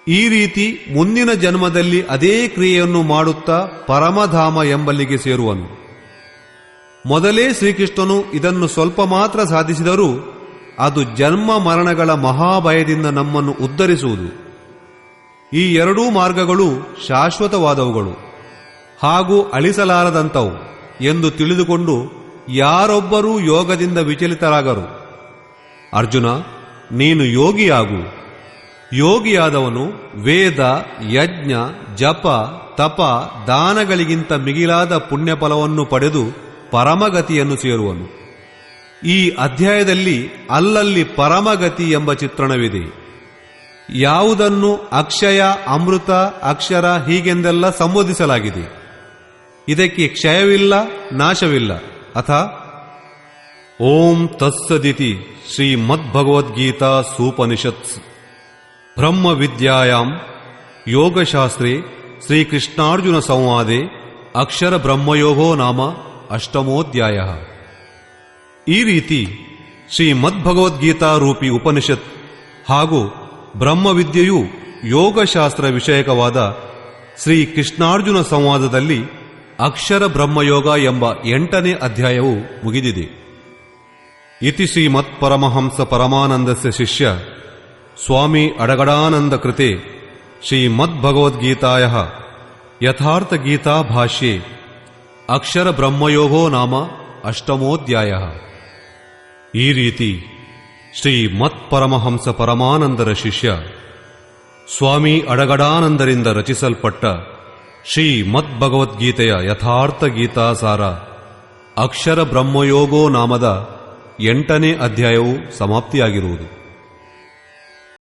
Speaker 1: ಈ ರೀತಿ ಮುಂದಿನ ಜನ್ಮದಲ್ಲಿ ಅದೇ ಕ್ರಿಯೆಯನ್ನು ಮಾಡುತ್ತಾ ಪರಮಧಾಮ ಎಂಬಲ್ಲಿಗೆ ಸೇರುವನು. ಮೊದಲೇ ಶ್ರೀಕೃಷ್ಣನು ಇದನ್ನು ಸ್ವಲ್ಪ ಮಾತ್ರ ಸಾಧಿಸಿದರೂ ಅದು ಜನ್ಮ ಮರಣಗಳ ಮಹಾಭಯದಿಂದ ನಮ್ಮನ್ನು ಉದ್ಧರಿಸುವುದು. ಈ ಎರಡೂ ಮಾರ್ಗಗಳು ಶಾಶ್ವತವಾದವುಗಳು ಹಾಗೂ ಅಳಿಸಲಾರದಂಥವು ಎಂದು ತಿಳಿದುಕೊಂಡು ಯಾರೊಬ್ಬರೂ ಯೋಗದಿಂದ ವಿಚಲಿತರಾಗರು. ಅರ್ಜುನ, ನೀನು ಯೋಗಿಯಾಗು. ಯೋಗಿಯಾದವನು ವೇದ, ಯಜ್ಞ, ಜಪ, ತಪ, ದಾನಗಳಿಗಿಂತ ಮಿಗಿಲಾದ ಪುಣ್ಯಫಲವನ್ನು ಪಡೆದು ಪರಮಗತಿಯನ್ನು ಸೇರುವನು. ಈ ಅಧ್ಯಾಯದಲ್ಲಿ ಅಲ್ಲಲ್ಲಿ ಪರಮಗತಿ ಎಂಬ ಚಿತ್ರಣವಿದೆ. ಯಾವುದನ್ನು ಅಕ್ಷಯ, ಅಮೃತ, ಅಕ್ಷರ ಹೀಗೆಂದೆಲ್ಲ ಸಂಬೋಧಿಸಲಾಗಿದೆ. ಇದಕ್ಕೆ ಕ್ಷಯವಿಲ್ಲ, ನಾಶವಿಲ್ಲ. ಅಥ ಓಂ ತತ್ಸದಿತಿ ಶ್ರೀಮದ್ಭಗವದ್ಗೀತಾ ಸೂಪನಿಷತ್ಸ್ ಬ್ರಹ್ಮ ವಿದ್ಯಾಯಾಂ ಯೋಗಶಾಸ್ತ್ರೇ ಶ್ರೀಕೃಷ್ಣಾರ್ಜುನ ಸಂವಾದೆ ಅಕ್ಷರ ಬ್ರಹ್ಮಯೋಗೋ ನಾಮ ಅಷ್ಟಮೋಧ್ಯಾಯ. ಈ ರೀತಿ ಶ್ರೀಮದ್ಭಗವದ್ಗೀತಾ ರೂಪಿ ಉಪನಿಷತ್ ಹಾಗೂ ಬ್ರಹ್ಮವಿದ್ಯೆಯು ಯೋಗಶಾಸ್ತ್ರ ವಿಷಯಕವಾದ ಶ್ರೀ ಕೃಷ್ಣಾರ್ಜುನ ಸಂವಾದದಲ್ಲಿ ಅಕ್ಷರ ಬ್ರಹ್ಮಯೋಗ ಎಂಬ 8ನೇ ಅಧ್ಯಾಯವು ಮುಗಿದಿದೆ. ಇತಿ ಶ್ರೀಮತ್ ಪರಮಹಂಸ ಪರಮಾನಂದಸ್ಯ ಶಿಷ್ಯ ಸ್ವಾಮಿ ಅಡಗಡಾನಂದ ಕೃತೆ ಶ್ರೀಮದ್ಭಗವದ್ಗೀತಾಯ ಯಥಾರ್ಥ ಗೀತಾ ಭಾಷ್ಯೆ ಅಕ್ಷರ ಬ್ರಹ್ಮಯೋಗೋ ನಾಮ ಅಷ್ಟಮೋಧ್ಯಾಯ. ಈ ರೀತಿ ಶ್ರೀಮತ್ ಪರಮಹಂಸ ಪರಮಾನಂದರ ಶಿಷ್ಯ ಸ್ವಾಮಿ ಅಡಗಡಾನಂದರಿಂದ ರಚಿಸಲ್ಪಟ್ಟ ಶ್ರೀಮದ್ಭಗವದ್ಗೀತೆಯ ಯಥಾರ್ಥ ಗೀತಾಸಾರ ಅಕ್ಷರ ಬ್ರಹ್ಮಯೋಗೋ ನಾಮದ 8ನೇ ಅಧ್ಯಾಯವು ಸಮಾಪ್ತಿಯಾಗಿರುವುದು.